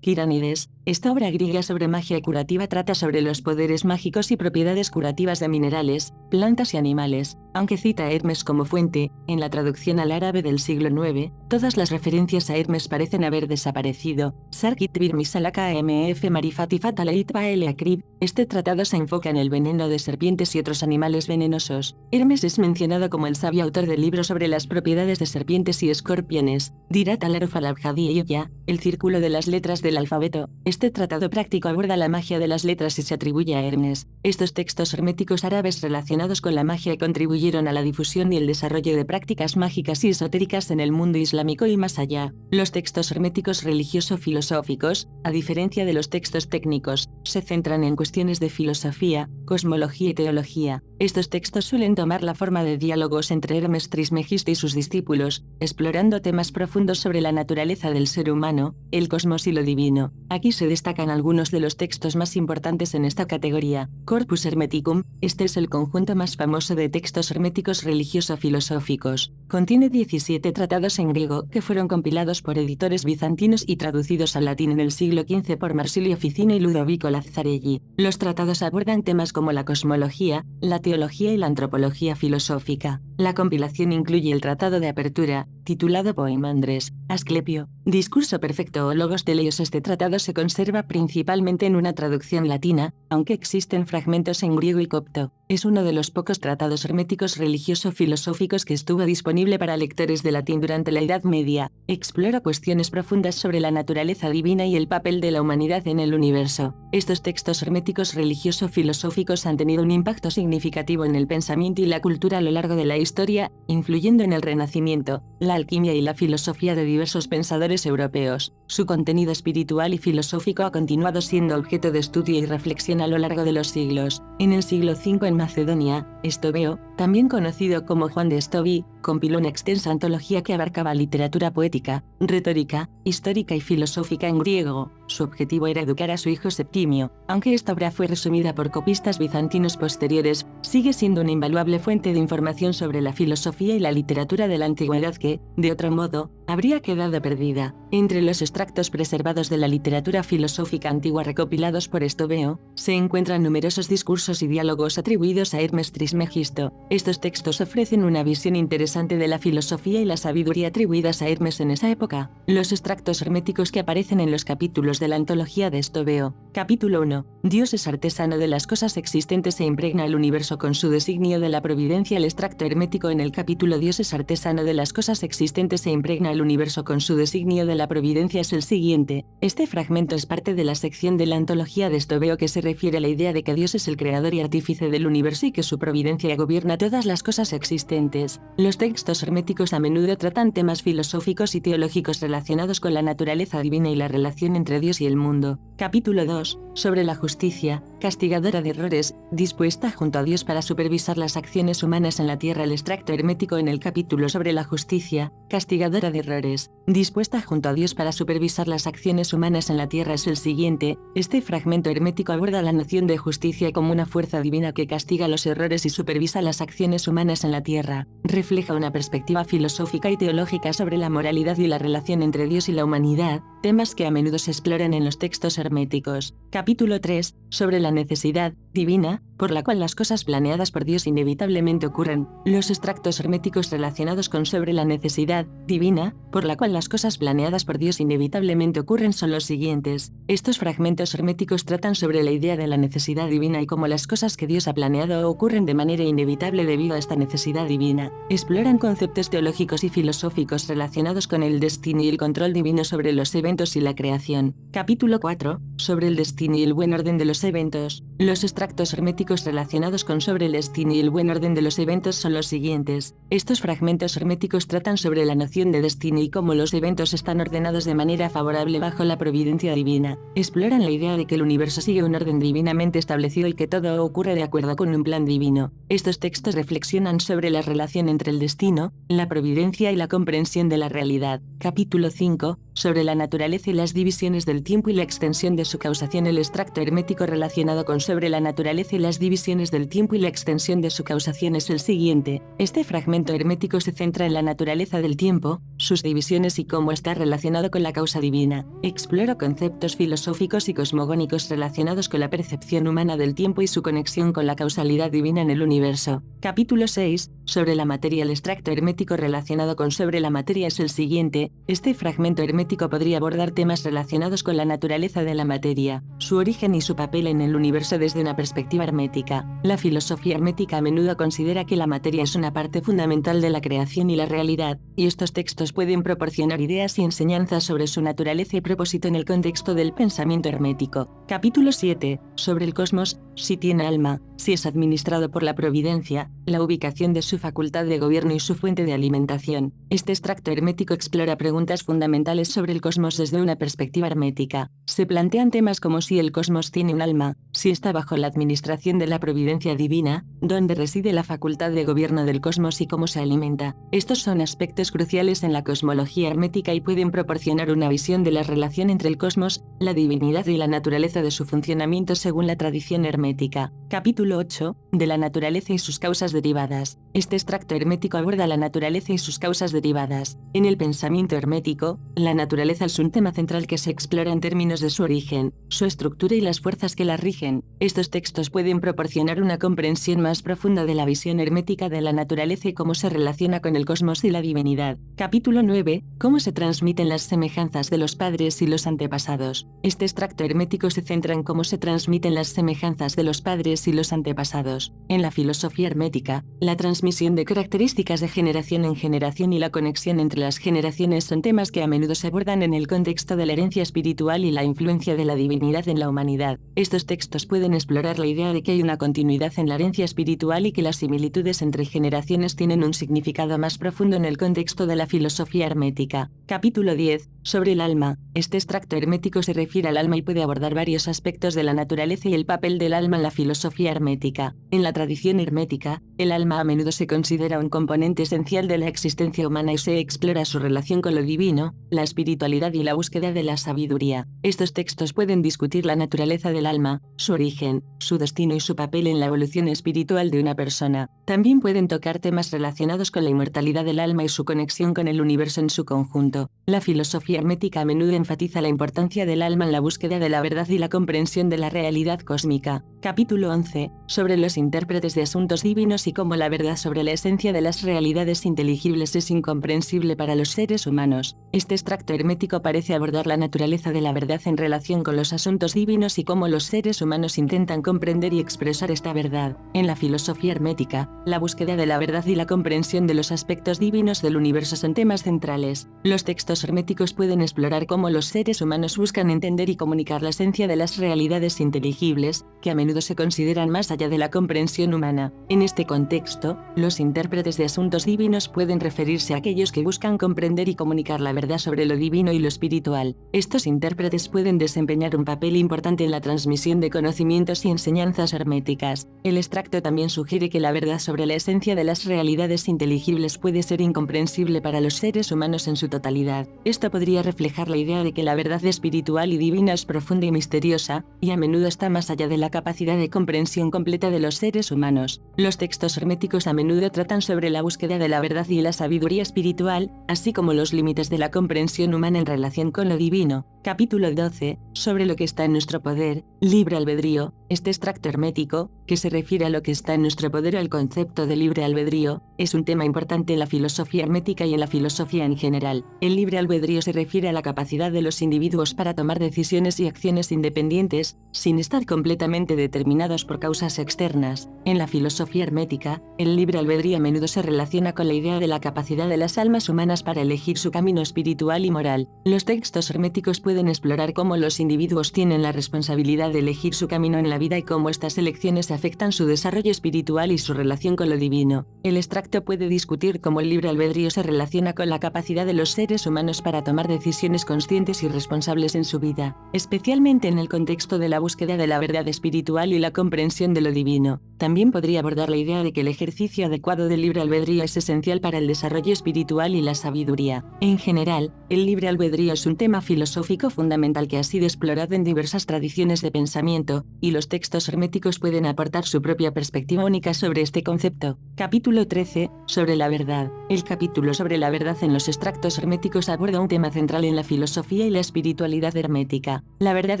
Quiranides. Esta obra griega sobre magia curativa trata sobre los poderes mágicos y propiedades curativas de minerales, plantas y animales. Aunque cita a Hermes como fuente, en la traducción al árabe del siglo IX, todas las referencias a Hermes parecen haber desaparecido. Sarkit bir Misalaka mf Marifatifat aleit Baele Akrib. Este tratado se enfoca en el veneno de serpientes y otros animales venenosos. Hermes es mencionado como el sabio autor del libro sobre las propiedades de serpientes y escorpiones. Dirat al-Aruf al-Abjadiyya, el círculo de las letras del alfabeto. Este tratado práctico aborda la magia de las letras y se atribuye a Hermes. Estos textos herméticos árabes relacionados con la magia contribuyeron a la difusión y el desarrollo de prácticas mágicas y esotéricas en el mundo islámico y más allá. Los textos herméticos religioso-filosóficos, a diferencia de los textos técnicos, se centran en cuestiones de filosofía, cosmología y teología. Estos textos suelen tomar la forma de diálogos entre Hermes Trismegisto y sus discípulos, explorando temas profundos sobre la naturaleza del ser humano, el cosmos y lo divino. Aquí se destacan algunos de los textos más importantes en esta categoría. Corpus Hermeticum, este es el conjunto más famoso de textos herméticos religioso-filosóficos. Contiene 17 tratados en griego que fueron compilados por editores bizantinos y traducidos al latín en el siglo XV por Marsilio Ficino y Ludovico Lazzarelli. Los tratados abordan temas como la cosmología, la teología y la antropología filosófica. La compilación incluye el Tratado de Apertura, titulado Poimandres, Asclepio, Discurso Perfecto o Logos de Leios. Este tratado se conserva principalmente en una traducción latina, aunque existen fragmentos en griego y copto. Es uno de los pocos tratados herméticos religioso-filosóficos que estuvo disponible para lectores de latín durante la Edad Media. Explora cuestiones profundas sobre la naturaleza divina y el papel de la humanidad en el universo. Estos textos herméticos religioso-filosóficos han tenido un impacto significativo en el pensamiento y la cultura a lo largo de la historia, influyendo en el Renacimiento, la alquimia y la filosofía de diversos pensadores europeos. Su contenido espiritual y filosófico ha continuado siendo objeto de estudio y reflexión a lo largo de los siglos. En el siglo V en Macedonia, Estobeo, también conocido como Juan de Estobi, compiló una extensa antología que abarcaba literatura poética, retórica, histórica y filosófica en griego. Su objetivo era educar a su hijo Septimio. Aunque esta obra fue resumida por copistas bizantinos posteriores, sigue siendo una invaluable fuente de información sobre la filosofía y la literatura de la antigüedad que, de otro modo, habría quedado perdida. Entre los extractos preservados de la literatura filosófica antigua recopilados por Estobeo, se encuentran numerosos discursos y diálogos atribuidos a Hermes Trismegisto. Estos textos ofrecen una visión interesante de la filosofía y la sabiduría atribuidas a Hermes en esa época. Los extractos herméticos que aparecen en los capítulos de la antología de Estobeo. Capítulo 1. Dios es artesano de las cosas existentes e impregna el universo con su designio de la providencia. El extracto hermético en el capítulo Dios es artesano de las cosas existentes e impregna el universo con su designio de la providencia es el siguiente. Este fragmento es parte de la sección de la antología de Estobeo que se refiere a la idea de que Dios es el creador y artífice del universo y que su providencia gobierna todas las cosas existentes. Los textos herméticos a menudo tratan temas filosóficos y teológicos relacionados con la naturaleza divina y la relación entre Dios y el mundo. Capítulo 2. Sobre la justicia, castigadora de errores, dispuesta junto a Dios para supervisar las acciones humanas en la tierra. El extracto hermético en el capítulo sobre la justicia, castigadora de errores, dispuesta junto a Dios para supervisar las acciones humanas en la tierra es el siguiente. Este fragmento hermético aborda la noción de justicia como una fuerza divina que castiga los errores y supervisa las acciones humanas en la tierra. Refleja una perspectiva filosófica y teológica sobre la moralidad y la relación entre Dios y la humanidad, temas que a menudo se exploran en los textos herméticos. Capítulo 3. Sobre la necesidad divina, por la cual las cosas planeadas por Dios inevitablemente ocurren. Los extractos herméticos relacionados con sobre la necesidad divina, por la cual las cosas planeadas por Dios inevitablemente ocurren son los siguientes. Estos fragmentos herméticos tratan sobre la idea de la necesidad divina y cómo las cosas que Dios ha planeado ocurren de manera inevitable debido a esta necesidad divina. Exploran conceptos teológicos y filosóficos relacionados con el destino y el control divino sobre los eventos y la creación. Capítulo 4. Sobre el destino y el buen orden de los eventos. Los extractos herméticos relacionados con sobre el destino y el buen orden de los eventos son los siguientes. Estos fragmentos herméticos tratan sobre la noción de destino y cómo los eventos están ordenados de manera favorable bajo la providencia divina. Exploran la idea de que el universo sigue un orden divinamente establecido y que todo ocurre de acuerdo con un plan divino. Estos textos reflexionan sobre la relación entre el destino, la providencia y la comprensión de la realidad. Capítulo 5. Sobre la naturaleza y las divisiones del tiempo y la extensión de su causación. El extracto hermético relacionado con sobre la naturaleza y las divisiones del tiempo y la extensión de su causación es el siguiente. Este fragmento hermético se centra en la naturaleza del tiempo, sus divisiones y cómo está relacionado con la causa divina. Explora conceptos filosóficos y cosmogónicos relacionados con la percepción humana del tiempo y su conexión con la causalidad divina en el universo. Capítulo 6. Sobre la materia. El extracto hermético relacionado con sobre la materia es el siguiente. Este fragmento hermético podría abordar temas relacionados con la naturaleza de la materia, su origen y su papel en el universo desde una perspectiva hermética. La filosofía hermética a menudo considera que la materia es una parte fundamental de la creación y la realidad, y estos textos pueden proporcionar ideas y enseñanzas sobre su naturaleza y propósito en el contexto del pensamiento hermético. Capítulo 7. Sobre el cosmos, si tiene alma, si es administrado por la providencia, la ubicación de su facultad de gobierno y su fuente de alimentación. Este extracto hermético explora preguntas fundamentales sobre el cosmos desde una perspectiva hermética. Se plantean temas como si el cosmos tiene un alma, si está bajo la administración de la providencia divina, dónde reside la facultad de gobierno del cosmos y cómo se alimenta. Estos son aspectos cruciales en la cosmología hermética y pueden proporcionar una visión de la relación entre el cosmos, la divinidad y la naturaleza de su funcionamiento según la tradición hermética. Capítulo 8. De la naturaleza y sus causas derivadas. Este extracto hermético aborda la naturaleza y sus causas derivadas. En el pensamiento hermético, la naturaleza es un tema central que se explora en términos de su origen, su estructura y las fuerzas que la rigen. Estos textos pueden proporcionar una comprensión más profunda de la visión hermética de la naturaleza y cómo se relaciona con el cosmos y la divinidad. Capítulo 9. Cómo se transmiten las semejanzas de los padres y los antepasados. Este extracto hermético se centra en cómo se transmiten las semejanzas de los padres y los antepasados. En la filosofía hermética, la transmisión de características de generación en generación y la conexión entre las generaciones son temas que a menudo se abordan en el contexto de la herencia espiritual y la influencia de la divinidad en la humanidad. Estos textos pueden explorar la idea de que hay una continuidad en la herencia espiritual y que las similitudes entre generaciones tienen un significado más profundo en el contexto de la filosofía hermética. Capítulo 10. Sobre el alma. Este extracto hermético se refiere al alma y puede abordar varios aspectos de la naturaleza y el papel del alma en la filosofía hermética. En la tradición hermética, el alma a menudo se considera un componente esencial de la existencia humana y se explora su relación con lo divino, la espiritualidad y la búsqueda de la sabiduría. Estos textos pueden discutir la naturaleza del alma, su origen, su destino y su papel en la evolución espiritual de una persona. También pueden tocar temas relacionados con la inmortalidad del alma y su conexión con el universo en su conjunto. La filosofía hermética a menudo enfatiza la importancia del alma en la búsqueda de la verdad y la comprensión de la realidad cósmica. Capítulo 11. Sobre los intérpretes de asuntos divinos y cómo la verdad sobre la esencia de las realidades inteligibles es incomprensible para los seres humanos. Este extracto hermético parece abordar la naturaleza de la verdad en relación con los asuntos divinos y cómo los seres humanos intentan comprender y expresar esta verdad. En la filosofía hermética, la búsqueda de la verdad y la comprensión de los aspectos divinos del universo son temas centrales. Los textos herméticos pueden explorar cómo los seres humanos buscan entender y comunicar la esencia de las realidades inteligibles, que a menudo se consideran más allá de la comprensión humana. En este contexto, los intérpretes de asuntos divinos pueden referirse a aquellos que buscan comprender y comunicar la verdad sobre lo divino y lo espiritual. Estos intérpretes pueden desempeñar un papel importante en la transmisión de conocimientos y enseñanzas herméticas. El extracto también sugiere que la verdad sobre la esencia de las realidades inteligibles puede ser incomprensible para los seres humanos en su totalidad. Esto podría reflejar la idea de que la verdad espiritual y divina es profunda y misteriosa, y a menudo está más allá de la capacidad de comprensión completa de los seres humanos. Los textos herméticos a menudo tratan sobre la búsqueda de la verdad y la sabiduría espiritual, así como los límites de la comprensión humana en relación con lo divino. Capítulo 12. Sobre lo que está en nuestro poder, libre albedrío. Este extracto hermético, que se refiere a lo que está en nuestro poder o al concepto de libre albedrío, es un tema importante en la filosofía hermética y en la filosofía en general. El libre albedrío se refiere a la capacidad de los individuos para tomar decisiones y acciones independientes, sin estar completamente determinados por causas externas. En la filosofía hermética, el libre albedrío a menudo se relaciona con la idea de la capacidad de las almas humanas para elegir su camino espiritual y moral. Los textos herméticos pueden explorar cómo los individuos tienen la responsabilidad de elegir su camino en la vida y cómo estas elecciones afectan su desarrollo espiritual y su relación con lo divino. El extracto puede discutir cómo el libre albedrío se relaciona con la capacidad de los seres humanos para tomar decisiones conscientes y responsables en su vida, especialmente en el contexto de la búsqueda de la verdad espiritual y la comprensión de lo divino. También podría abordar la idea de que el ejercicio adecuado del libre albedrío es esencial para el desarrollo espiritual y la sabiduría. En general, el libre albedrío es un tema filosófico fundamental que ha sido explorado en diversas tradiciones de pensamiento, y los textos herméticos pueden aportar su propia perspectiva única sobre este concepto. Capítulo 13. Sobre la verdad. El capítulo sobre la verdad en los extractos herméticos aborda un tema central en la filosofía y la espiritualidad hermética. La verdad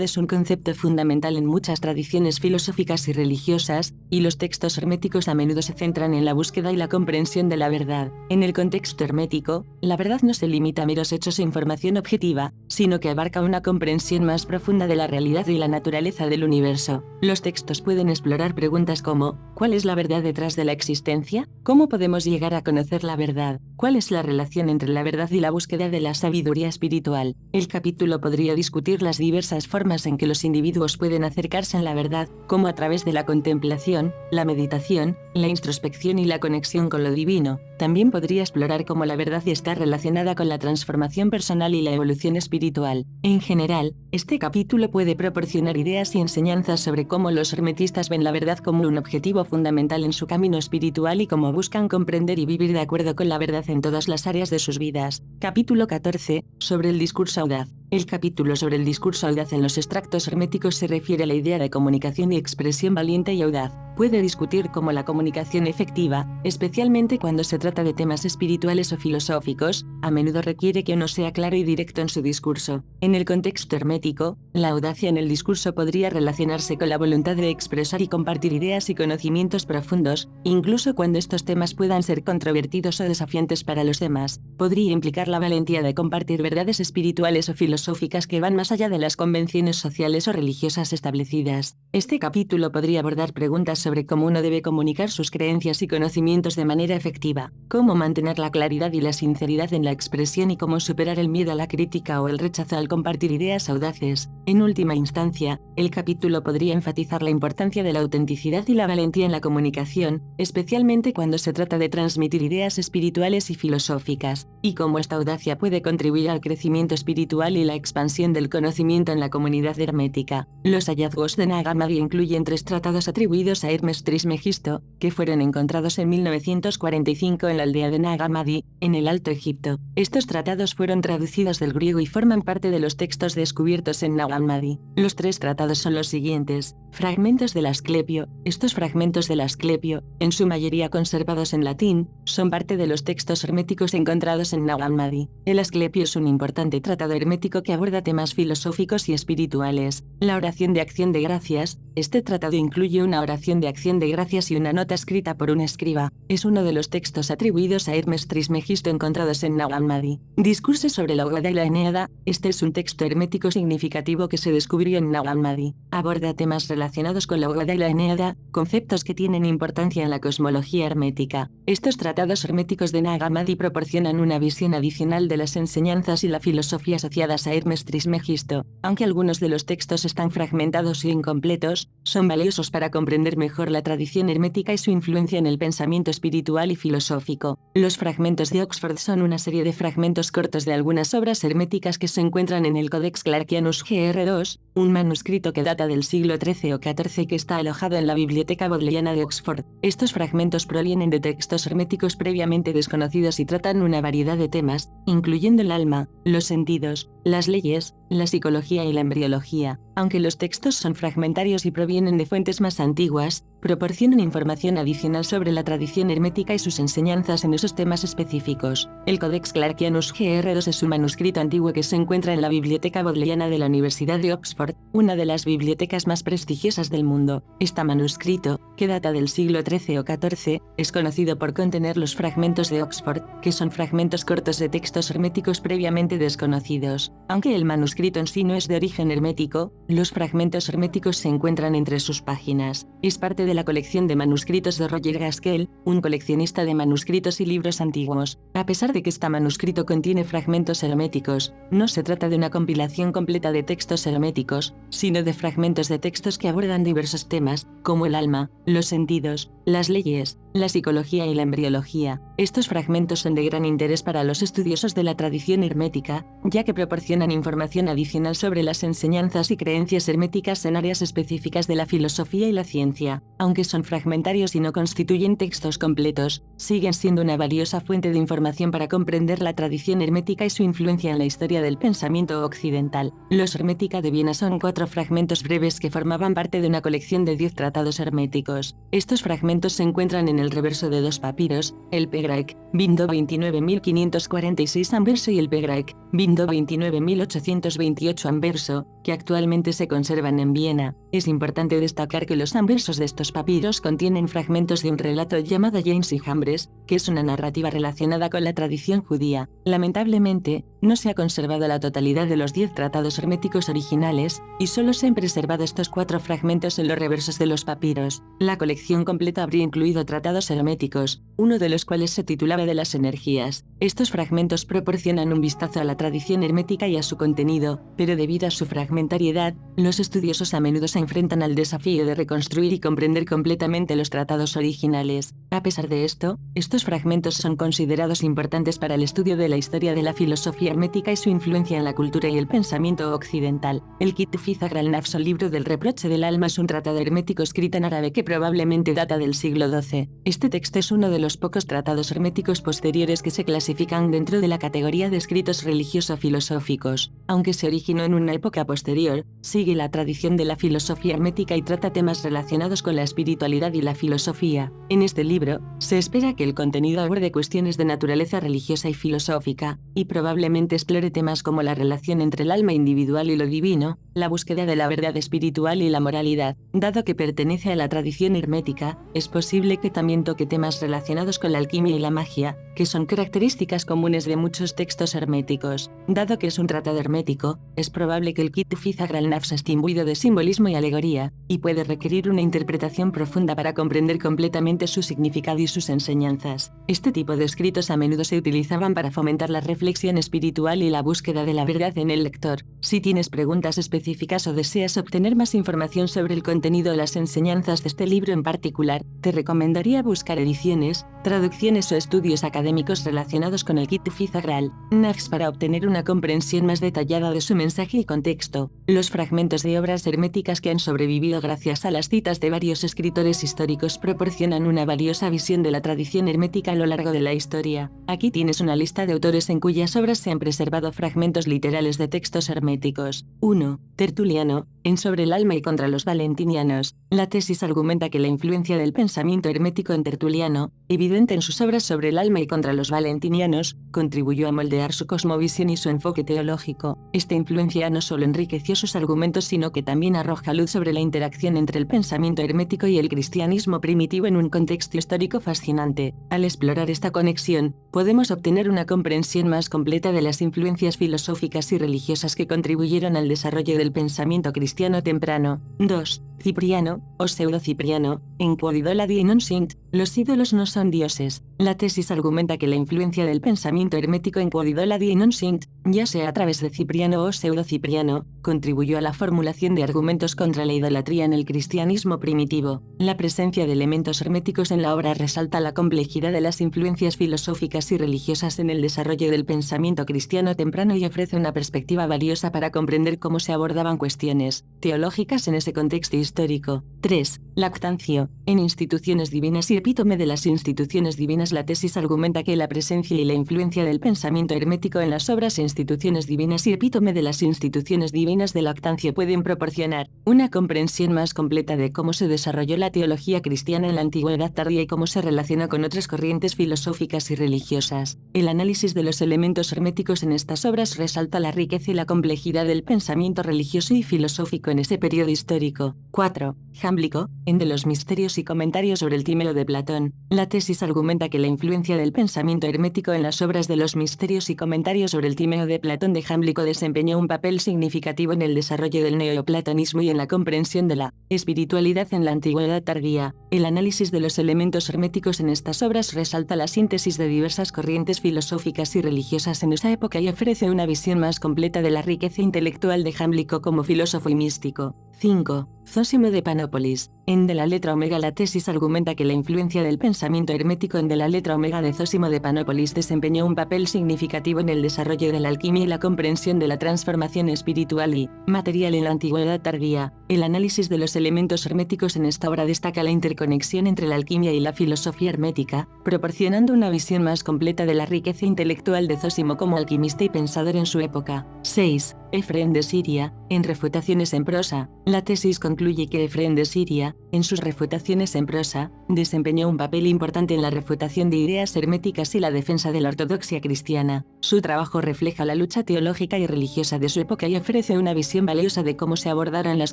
es un concepto fundamental en muchas tradiciones filosóficas y religiosas, y los textos herméticos a menudo se centran en la búsqueda y la comprensión de la verdad. En el contexto hermético, la verdad no se limita a meros hechos e información objetiva, sino que abarca una comprensión más profunda de la realidad y la naturaleza del universo. Los textos pueden explorar preguntas como: ¿cuál es la verdad detrás de la existencia? ¿Cómo podemos llegar a conocer la verdad? ¿Cuál es la relación entre la verdad y la búsqueda de la sabiduría espiritual? El capítulo podría discutir las diversas formas en que los individuos pueden acercarse a la verdad, como a través de la contemplación, la meditación, la introspección y la conexión con lo divino. También podría explorar cómo la verdad está relacionada con la transformación personal y la evolución espiritual. En general, este capítulo puede proporcionar ideas y enseñanzas sobre cómo los hermetistas ven la verdad como un objetivo fundamental en su camino espiritual y cómo buscan comprender y vivir de acuerdo con la verdad en todas las áreas de sus vidas. Capítulo 14. Sobre el discurso audaz. El capítulo sobre el discurso audaz en los extractos herméticos se refiere a la idea de comunicación y expresión valiente y audaz. puede discutir cómo la comunicación efectiva, especialmente cuando se trata de temas espirituales o filosóficos, a menudo requiere que uno sea claro y directo en su discurso. En el contexto hermético, la audacia en el discurso podría relacionarse con la voluntad de expresar y compartir ideas y conocimientos profundos, incluso cuando estos temas puedan ser controvertidos o desafiantes para los demás. Podría implicar la valentía de compartir verdades espirituales o filosóficas que van más allá de las convenciones sociales o religiosas establecidas. Este capítulo podría abordar preguntas sobre cómo uno debe comunicar sus creencias y conocimientos de manera efectiva, cómo mantener la claridad y la sinceridad en la expresión y cómo superar el miedo a la crítica o el rechazo al compartir ideas audaces. En última instancia, el capítulo podría enfatizar la importancia de la autenticidad y la valentía en la comunicación, especialmente cuando se trata de transmitir ideas espirituales y filosóficas, y cómo esta audacia puede contribuir al crecimiento espiritual y la expansión del conocimiento en la comunidad hermética. Los hallazgos de Nag Hammadi incluyen 3 tratados atribuidos a Hermes Trismegisto, que fueron encontrados en 1945 en la aldea de Nag Hammadi, en el Alto Egipto. Estos tratados fueron traducidos del griego y forman parte de los textos descubiertos en Nag Hammadi. Los 3 tratados son los siguientes: fragmentos del Asclepio. Estos fragmentos del Asclepio, en su mayoría conservados en latín, son parte de los textos herméticos encontrados en Nag Hammadi. El Asclepio es un importante tratado hermético que aborda temas filosóficos y espirituales. La oración de acción de gracias. Este tratado incluye una oración de acción de gracias y una nota escrita por un escriba. Es uno de los textos atribuidos a Hermes Trismegisto encontrados en Nag Hammadi. Discursos sobre la Hoggadah y la Eneada. Este es un texto hermético significativo que se descubrió en Nag Hammadi. Aborda temas relacionados con la Hoggadah y la Eneada, conceptos que tienen importancia en la cosmología hermética. Estos tratados herméticos de Nag Hammadi proporcionan una visión adicional de las enseñanzas y la filosofía asociadas a Hermes Trismegisto. Aunque algunos de los textos están fragmentados e incompletos, son valiosos para comprender mejor la tradición hermética y su influencia en el pensamiento espiritual y filosófico. Los fragmentos de Oxford son una serie de fragmentos cortos de algunas obras herméticas que se encuentran en el Codex Clarkianus Gr2, un manuscrito que data del siglo XIII o XIV que está alojado en la Biblioteca Bodleiana de Oxford. Estos fragmentos provienen de textos herméticos previamente desconocidos y tratan una variedad de temas, incluyendo el alma, los sentidos, las leyes, la psicología y la embriología. Aunque los textos son fragmentarios y provienen de fuentes más antiguas, proporcionan información adicional sobre la tradición hermética y sus enseñanzas en esos temas específicos. El Codex Clarkianus Gr2 es un manuscrito antiguo que se encuentra en la Biblioteca Bodleiana de la Universidad de Oxford, una de las bibliotecas más prestigiosas del mundo. Este manuscrito, que data del siglo XIII o XIV, es conocido por contener los fragmentos de Oxford, que son fragmentos cortos de textos herméticos previamente desconocidos. Aunque el manuscrito en sí no es de origen hermético, los fragmentos herméticos se encuentran entre sus páginas. Es parte de la colección de manuscritos de Roger Gaskell, un coleccionista de manuscritos y libros antiguos. A pesar de que este manuscrito contiene fragmentos herméticos, no se trata de una compilación completa de textos herméticos, sino de fragmentos de textos que abordan diversos temas, como el alma, los sentidos, las leyes, la psicología y la embriología. Estos fragmentos son de gran interés para los estudiosos de la tradición hermética, ya que proporcionan información adicional sobre las enseñanzas y creencias herméticas en áreas específicas de la filosofía y la ciencia. Aunque son fragmentarios y no constituyen textos completos, siguen siendo una valiosa fuente de información para comprender la tradición hermética y su influencia en la historia del pensamiento occidental. Los Hermética de Viena son 4 fragmentos breves que formaban parte de una colección de 10 tratados herméticos. Estos fragmentos se encuentran en el reverso de 2 papiros, el Pegraec, Bindo 29546 anverso y el Pegraec, Bindo 29828 anverso, que actualmente se conservan en Viena. Es importante destacar que los anversos de estos papiros contienen fragmentos de un relato llamado James y Jambres, que es una narrativa relacionada con la tradición judía. Lamentablemente, no se ha conservado la totalidad de los 10 tratados herméticos originales, y solo se han preservado estos 4 fragmentos en los reversos de los papiros. La colección completa habría incluido tratados herméticos, uno de los cuales se titulaba de las energías. Estos fragmentos proporcionan un vistazo a la tradición hermética y a su contenido, pero debido a su fragmentariedad, los estudiosos a menudo se enfrentan al desafío de reconstruir y comprender completamente los tratados originales. A pesar de esto, estos fragmentos son considerados importantes para el estudio de la historia de la filosofía hermética y su influencia en la cultura y el pensamiento occidental. El Kitufí Zagral-Nafs o libro del reproche del alma es un tratado hermético escrito en árabe que probablemente data del siglo XII. Este texto es uno de los pocos tratados herméticos posteriores que se clasifican dentro de la categoría de escritos religioso-filosóficos. Aunque se originó en una época posterior, sigue la tradición de la filosofía hermética y trata temas relacionados con la espiritualidad y la filosofía. En este libro, se espera que el contenido aborde cuestiones de naturaleza religiosa y filosófica, y probablemente explore temas como la relación entre el alma individual y lo divino, la búsqueda de la verdad espiritual y la moralidad. Dado que pertenece a la tradición hermética, es posible que también toque temas relacionados con la alquimia y la magia, que son características comunes de muchos textos herméticos. Dado que es un tratado hermético, es probable que el Kit Fizagral Nafs esté imbuido de simbolismo y alegoría, y puede requerir una interpretación profunda para comprender completamente su significado y sus enseñanzas. Este tipo de escritos a menudo se utilizaban para fomentar la reflexión espiritual y la búsqueda de la verdad en el lector. Si tienes preguntas específicas o deseas obtener más información sobre el contenido o las enseñanzas de este libro en particular, te recomendaría buscar ediciones, traducciones o estudios académicos relacionados con el Kit Fizagral Nafs para obtener una comprensión más detallada de su mensaje y contexto. Los fragmentos de obras herméticas que han sobrevivido gracias a las citas de varios escritores históricos proporcionan una valiosa visión de la tradición hermética a lo largo de la historia. Aquí tienes una lista de autores en cuyas obras se han preservado fragmentos literales de textos herméticos. 1. Tertuliano, en Sobre el alma y contra los valentinianos. La tesis argumenta que la influencia del pensamiento hermético en Tertuliano, evidente en sus obras sobre el alma y contra los valentinianos, contribuyó a moldear su cosmovisión y su enfoque teológico. Esta influencia no solo enriqueció sus argumentos sino que también arroja luz sobre la interacción entre el pensamiento hermético y el cristianismo primitivo en un contexto histórico fascinante. Al explorar esta conexión, podemos obtener una comprensión más completa de las influencias filosóficas y religiosas que contribuyeron al desarrollo del pensamiento cristiano temprano. 2. Cipriano, o Pseudo-Cipriano, en Quod Idolatia non sint, los ídolos no son dioses. La tesis argumenta que la influencia del pensamiento hermético en Quod Idolatia non sint, ya sea a través de Cipriano o Pseudo-Cipriano, contribuyó a la formulación de argumentos contra la idolatría en el cristianismo primitivo. La presencia de elementos herméticos en la obra resalta la complejidad de las influencias filosóficas y religiosas en el desarrollo del pensamiento cristiano temprano y ofrece una perspectiva valiosa para comprender cómo se abordaban cuestiones teológicas en ese contexto histórico. 3. Lactancio, en Instituciones divinas y epítome de las instituciones divinas. La tesis argumenta que la presencia y la influencia del pensamiento hermético en las obras e instituciones divinas y epítome de las instituciones divinas de Lactancio pueden proporcionar una comprensión más completa de cómo se desarrolló la teología cristiana en la antigüedad tardía y cómo se relacionó con otras corrientes filosóficas y religiosas. El análisis de los elementos herméticos en estas obras resalta la riqueza y la complejidad del pensamiento religioso y filosófico en ese periodo histórico. 4. Jámblico, en De los misterios y comentarios sobre el Timeo de Platón. La tesis argumenta que la influencia del pensamiento hermético en las obras de los misterios y comentarios sobre el Timeo de Platón de Jámblico desempeñó un papel significativo en el desarrollo del neoplatonismo y en la comprensión de la espiritualidad en la antigüedad tardía. El análisis de los elementos herméticos en estas obras resalta la síntesis de diversas corrientes filosóficas y religiosas en esa época y ofrece una visión más completa de la riqueza intelectual de Jámblico como filósofo y místico. 5. Zósimo de Panópolis, en De la letra omega. La tesis argumenta que la influencia del pensamiento hermético en De la letra omega de Zósimo de Panópolis desempeñó un papel significativo en el desarrollo de la alquimia y la comprensión de la transformación espiritual y material en la antigüedad tardía. El análisis de los elementos herméticos en esta obra destaca la interconexión entre la alquimia y la filosofía hermética, proporcionando una visión más completa de la riqueza intelectual de Zósimo como alquimista y pensador en su época. 6. Efrén de Siria, en Refutaciones en prosa. La tesis concluye que Efrén de Siria, en sus refutaciones en prosa, desempeñó un papel importante en la refutación de ideas herméticas y la defensa de la ortodoxia cristiana. Su trabajo refleja la lucha teológica y religiosa de su época y ofrece una visión valiosa de cómo se abordaron las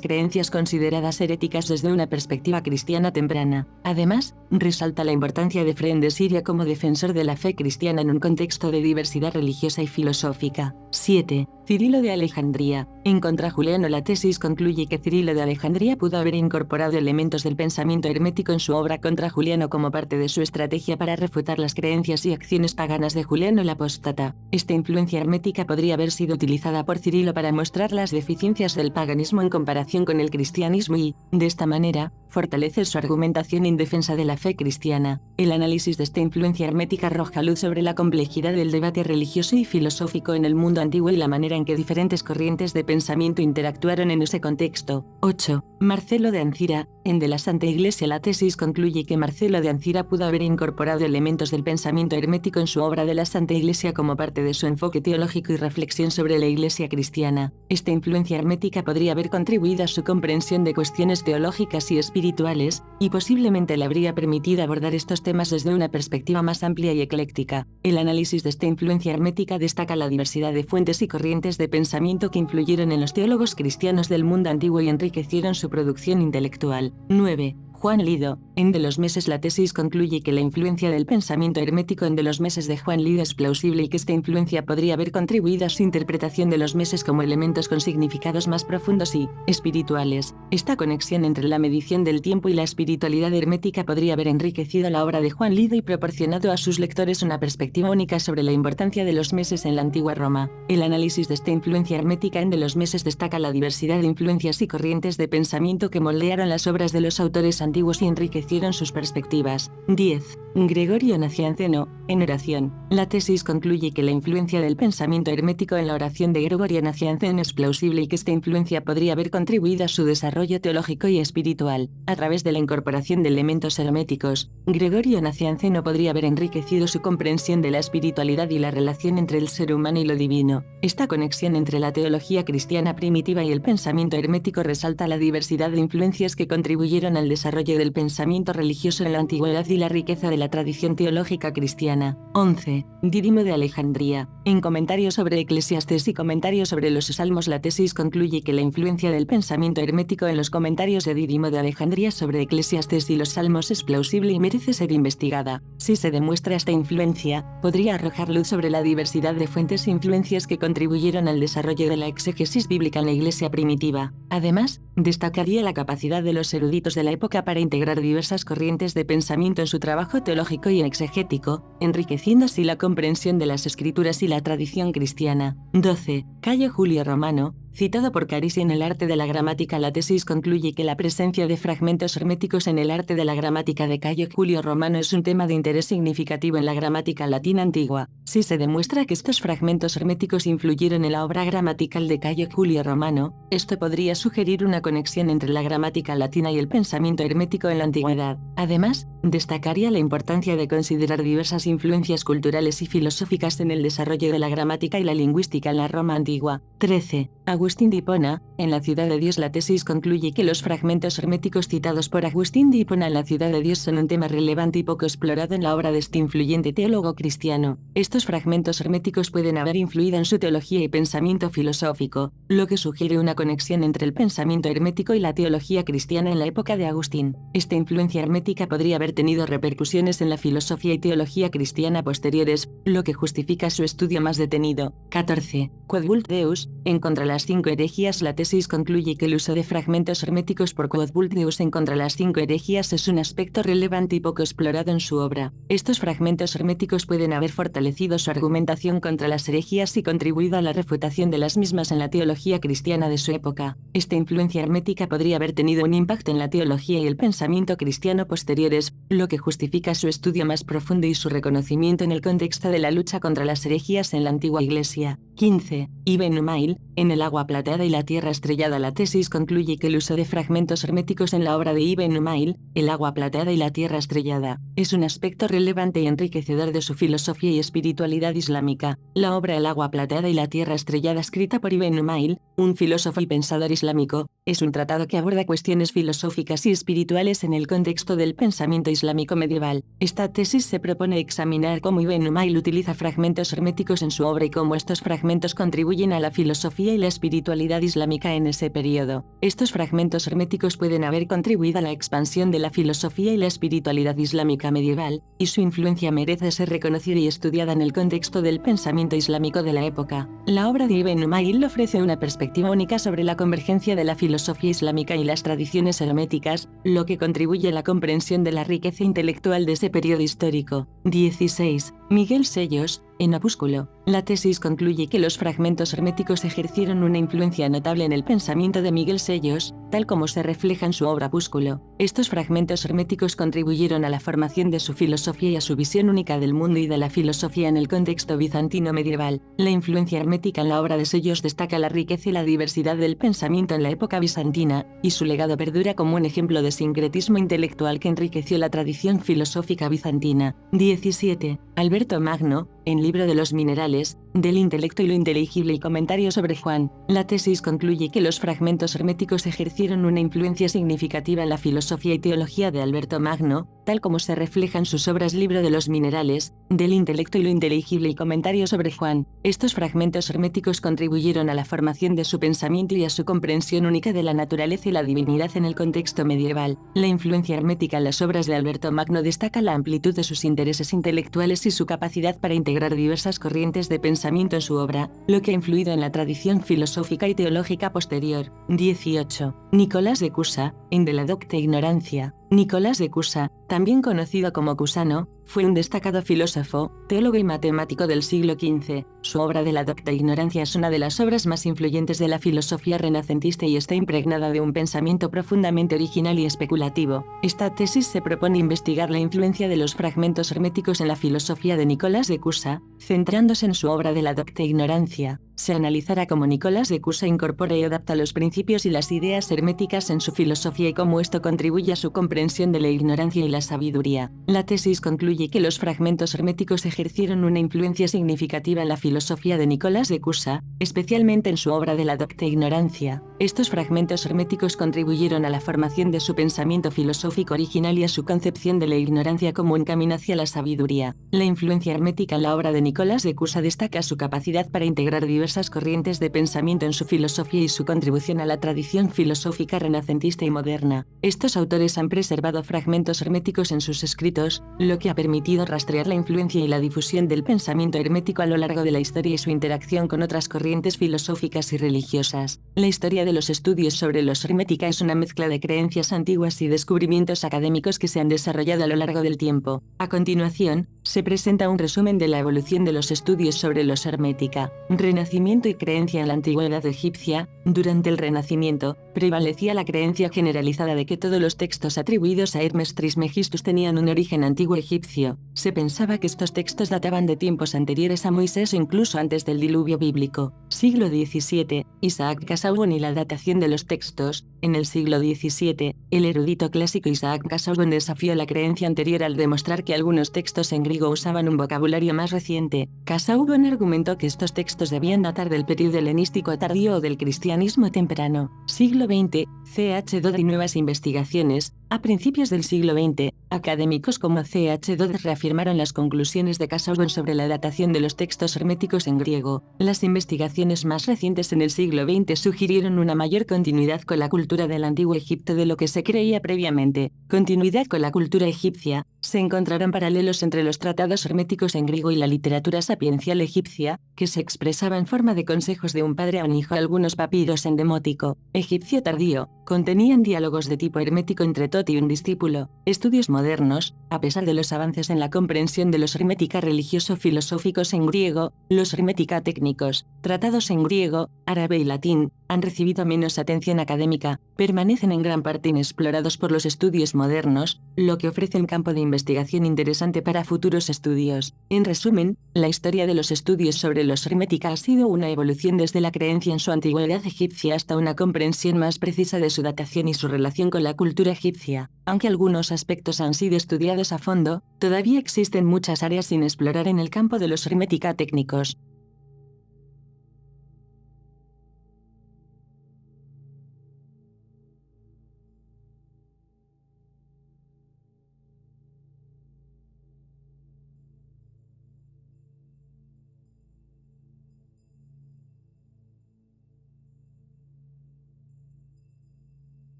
creencias consideradas heréticas desde una perspectiva cristiana temprana. Además, resalta la importancia de Efrén de Siria como defensor de la fe cristiana en un contexto de diversidad religiosa y filosófica. 7. Cirilo de Alejandría. En contra Juliano. La tesis concluye que Cirilo de Alejandría pudo haber incorporado elementos del pensamiento hermético en su obra contra Juliano como parte de su estrategia para refutar las creencias y acciones paganas de Juliano el Apóstata. Esta influencia hermética podría haber sido utilizada por Cirilo para mostrar las deficiencias del paganismo en comparación con el cristianismo y, de esta manera, fortalece su argumentación en defensa de la fe cristiana. El análisis de esta influencia hermética arroja luz sobre la complejidad del debate religioso y filosófico en el mundo antiguo y la manera en que diferentes corrientes de pensamiento interactuaron en ese contexto. 8. Marcelo de Ancira, en De la Santa Iglesia. La tesis concluye que Marcelo de Ancira pudo haber incorporado elementos del pensamiento hermético en su obra de la Santa Iglesia como parte de su enfoque teológico y reflexión sobre la Iglesia cristiana. Esta influencia hermética podría haber contribuido a su comprensión de cuestiones teológicas y espirituales, y posiblemente le habría permitido abordar estos temas desde una perspectiva más amplia y ecléctica. El análisis de esta influencia hermética destaca la diversidad de fuentes y corrientes de pensamiento que influyeron en los teólogos cristianos del mundo antiguo y enriquecieron su producción intelectual. 9. Juan Lido, en De los Meses. La tesis concluye que la influencia del pensamiento hermético en De los Meses de Juan Lido es plausible y que esta influencia podría haber contribuido a su interpretación de los meses como elementos con significados más profundos y espirituales. Esta conexión entre la medición del tiempo y la espiritualidad hermética podría haber enriquecido la obra de Juan Lido y proporcionado a sus lectores una perspectiva única sobre la importancia de los meses en la antigua Roma. El análisis de esta influencia hermética en De los Meses destaca la diversidad de influencias y corrientes de pensamiento que moldearon las obras de los autores antiguos y enriquecieron sus perspectivas. 10. Gregorio Nacianceno, en Oración. La tesis concluye que la influencia del pensamiento hermético en la oración de Gregorio Nacianceno es plausible y que esta influencia podría haber contribuido a su desarrollo teológico y espiritual. A través de la incorporación de elementos herméticos, Gregorio Nacianceno podría haber enriquecido su comprensión de la espiritualidad y la relación entre el ser humano y lo divino. Esta conexión entre la teología cristiana primitiva y el pensamiento hermético resalta la diversidad de influencias que contribuyeron al desarrollo del pensamiento religioso en la antigüedad y la riqueza de la tradición teológica cristiana. 11. Dídimo de Alejandría. En comentarios sobre Eclesiastés y comentarios sobre los Salmos. La tesis concluye que la influencia del pensamiento hermético en los comentarios de Dídimo de Alejandría sobre Eclesiastés y los Salmos es plausible y merece ser investigada. Si se demuestra esta influencia, podría arrojar luz sobre la diversidad de fuentes e influencias que contribuyeron al desarrollo de la exégesis bíblica en la Iglesia primitiva. Además, destacaría la capacidad de los eruditos de la época para integrar diversas corrientes de pensamiento en su trabajo teológico y exegético, enriqueciendo así la comprensión de las escrituras y la tradición cristiana. 12. Cayo Julio Romano, citado por Carisi en El arte de la gramática. La tesis concluye que la presencia de fragmentos herméticos en el arte de la gramática de Cayo Julio Romano es un tema de interés significativo en la gramática latina antigua. Si se demuestra que estos fragmentos herméticos influyeron en la obra gramatical de Cayo Julio Romano, esto podría sugerir una conexión entre la gramática latina y el pensamiento hermético en la antigüedad. Además, destacaría la importancia de considerar diversas influencias culturales y filosóficas en el desarrollo de la gramática y la lingüística en la Roma antigua. 13. Agustín de Hipona, en La Ciudad de Dios. La tesis concluye que los fragmentos herméticos citados por Agustín de Hipona en La Ciudad de Dios son un tema relevante y poco explorado en la obra de este influyente teólogo cristiano. Estos fragmentos herméticos pueden haber influido en su teología y pensamiento filosófico, lo que sugiere una conexión entre el pensamiento hermético y la teología cristiana en la época de Agustín. Esta influencia hermética podría haber tenido repercusiones en la filosofía y teología cristiana posteriores, lo que justifica su estudio más detenido. 14. Quod vult Deus, en Contra las 5 herejías. La tesis concluye que el uso de fragmentos herméticos por Quod vult Deus en Contra las 5 herejías es un aspecto relevante y poco explorado en su obra. Estos fragmentos herméticos pueden haber fortalecido su argumentación contra las herejías y contribuido a la refutación de las mismas en la teología cristiana de su época. Esta influencia hermética podría haber tenido un impacto en la teología y el pensamiento cristiano posteriores, lo que justifica su estudio más profundo y su reconocimiento en el contexto de la lucha contra las herejías en la antigua Iglesia. 15. Ibn Umayl, en El agua plateada y la tierra estrellada. La tesis concluye que el uso de fragmentos herméticos en la obra de Ibn Umayl, El agua plateada y la tierra estrellada, es un aspecto relevante y enriquecedor de su filosofía y espiritualidad islámica. La obra El agua plateada y la tierra estrellada, escrita por Ibn Umayl, un filósofo y pensador islámico, es un tratado que aborda cuestiones filosóficas y espirituales en el contexto del pensamiento islámico medieval. Esta tesis se propone examinar cómo Ibn Umayl utiliza fragmentos herméticos en su obra y cómo estos fragmentos contribuyen a la filosofía y la espiritualidad islámica en ese periodo. Estos fragmentos herméticos pueden haber contribuido a la expansión de la filosofía y la espiritualidad islámica medieval, y su influencia merece ser reconocida y estudiada en el contexto del pensamiento islámico de la época. La obra de Ibn Umayl ofrece una perspectiva única sobre la convergencia de la filosofía islámica y las tradiciones herméticas, lo que contribuye a la comprensión de la riqueza intelectual de ese periodo histórico. 16. Miguel Sellos, en Opúsculo. La tesis concluye que los fragmentos herméticos ejercieron una influencia notable en el pensamiento de Miguel Sellos, tal como se refleja en su obra Opúsculo. Estos fragmentos herméticos contribuyeron a la formación de su filosofía y a su visión única del mundo y de la filosofía en el contexto bizantino medieval. La influencia hermética en la obra de Sellos destaca la riqueza y la diversidad del pensamiento en la época bizantina, y su legado perdura como un ejemplo de sincretismo intelectual que enriqueció la tradición filosófica bizantina. 17. Alberto Magno, en Libro de los Minerales, del intelecto y lo inteligible y comentario sobre Juan. La tesis concluye que los fragmentos herméticos ejercieron una influencia significativa en la filosofía y teología de Alberto Magno, tal como se refleja en sus obras Libro de los Minerales, del intelecto y lo inteligible y comentario sobre Juan. Estos fragmentos herméticos contribuyeron a la formación de su pensamiento y a su comprensión única de la naturaleza y la divinidad en el contexto medieval. La influencia hermética en las obras de Alberto Magno destaca la amplitud de sus intereses intelectuales y su capacidad para integrar diversas corrientes de pensamiento en su obra, lo que ha influido en la tradición filosófica y teológica posterior. 18. Nicolás de Cusa, en De la Docta Ignorancia. Nicolás de Cusa, también conocido como Cusano, fue un destacado filósofo, teólogo y matemático del siglo XV. Su obra De la Docta Ignorancia es una de las obras más influyentes de la filosofía renacentista y está impregnada de un pensamiento profundamente original y especulativo. Esta tesis se propone investigar la influencia de los fragmentos herméticos en la filosofía de Nicolás de Cusa, centrándose en su obra De la Docta Ignorancia. Se analizará cómo Nicolás de Cusa incorpora y adapta los principios y las ideas herméticas en su filosofía y cómo esto contribuye a su comprensión de la ignorancia y la sabiduría. La tesis concluye que los fragmentos herméticos ejercieron una influencia significativa en la filosofía de Nicolás de Cusa, especialmente en su obra De la Docta Ignorancia. Estos fragmentos herméticos contribuyeron a la formación de su pensamiento filosófico original y a su concepción de la ignorancia como un camino hacia la sabiduría. La influencia hermética en la obra de Nicolás de Cusa destaca su capacidad para integrar diversas corrientes de pensamiento en su filosofía y su contribución a la tradición filosófica renacentista y moderna. Estos autores han preservado fragmentos herméticos en sus escritos, lo que ha permitido rastrear la influencia y la difusión del pensamiento hermético a lo largo de la historia y su interacción con otras corrientes filosóficas y religiosas. La historia de los estudios sobre los hermética es una mezcla de creencias antiguas y descubrimientos académicos que se han desarrollado a lo largo del tiempo. A continuación, se presenta un resumen de la evolución de los estudios sobre los hermética. Renacimiento y creencia en la antigüedad egipcia. Durante el Renacimiento, prevalecía la creencia generalizada de que todos los textos atribuidos a Hermes Trismegistus tenían un origen antiguo egipcio. Se pensaba que estos textos databan de tiempos anteriores a Moisés o incluso antes del diluvio bíblico. Siglo XVII, Isaac Casaubon y la datación de los textos. En el siglo XVII, el erudito clásico Isaac Casaubon desafió la creencia anterior al demostrar que algunos textos en griego usaban un vocabulario más reciente. Casaubon argumentó que estos textos debían datar del período helenístico tardío o del cristianismo temprano. Siglo XX, C.H. Dodd y nuevas investigaciones. A principios del siglo XX, académicos como C.H. Dodd reafirmaron las conclusiones de Casaubon sobre la datación de los textos herméticos en griego. Las investigaciones más recientes en el siglo XX sugirieron una mayor continuidad con la cultura del antiguo Egipto de lo que se creía previamente. Continuidad con la cultura egipcia. Se encontraron paralelos entre los tratados herméticos en griego y la literatura sapiencial egipcia, que se expresaba en forma de consejos de un padre a un hijo. Algunos papiros en demótico egipcio tardío contenían diálogos de tipo hermético entre Tot y un discípulo. Estudios modernos, a pesar de los avances en la comprensión de los hermética religioso-filosóficos en griego, los hermética técnicos, tratados en griego, árabe y latín, han recibido menos atención académica, permanecen en gran parte inexplorados por los estudios modernos, lo que ofrece un campo de investigación interesante para futuros estudios. En resumen, la historia de los estudios sobre los hermética ha sido una evolución desde la creencia en su antigüedad egipcia hasta una comprensión más precisa de su datación y su relación con la cultura egipcia. Aunque algunos aspectos han sido estudiados a fondo, todavía existen muchas áreas sin explorar en el campo de los hermética técnicos.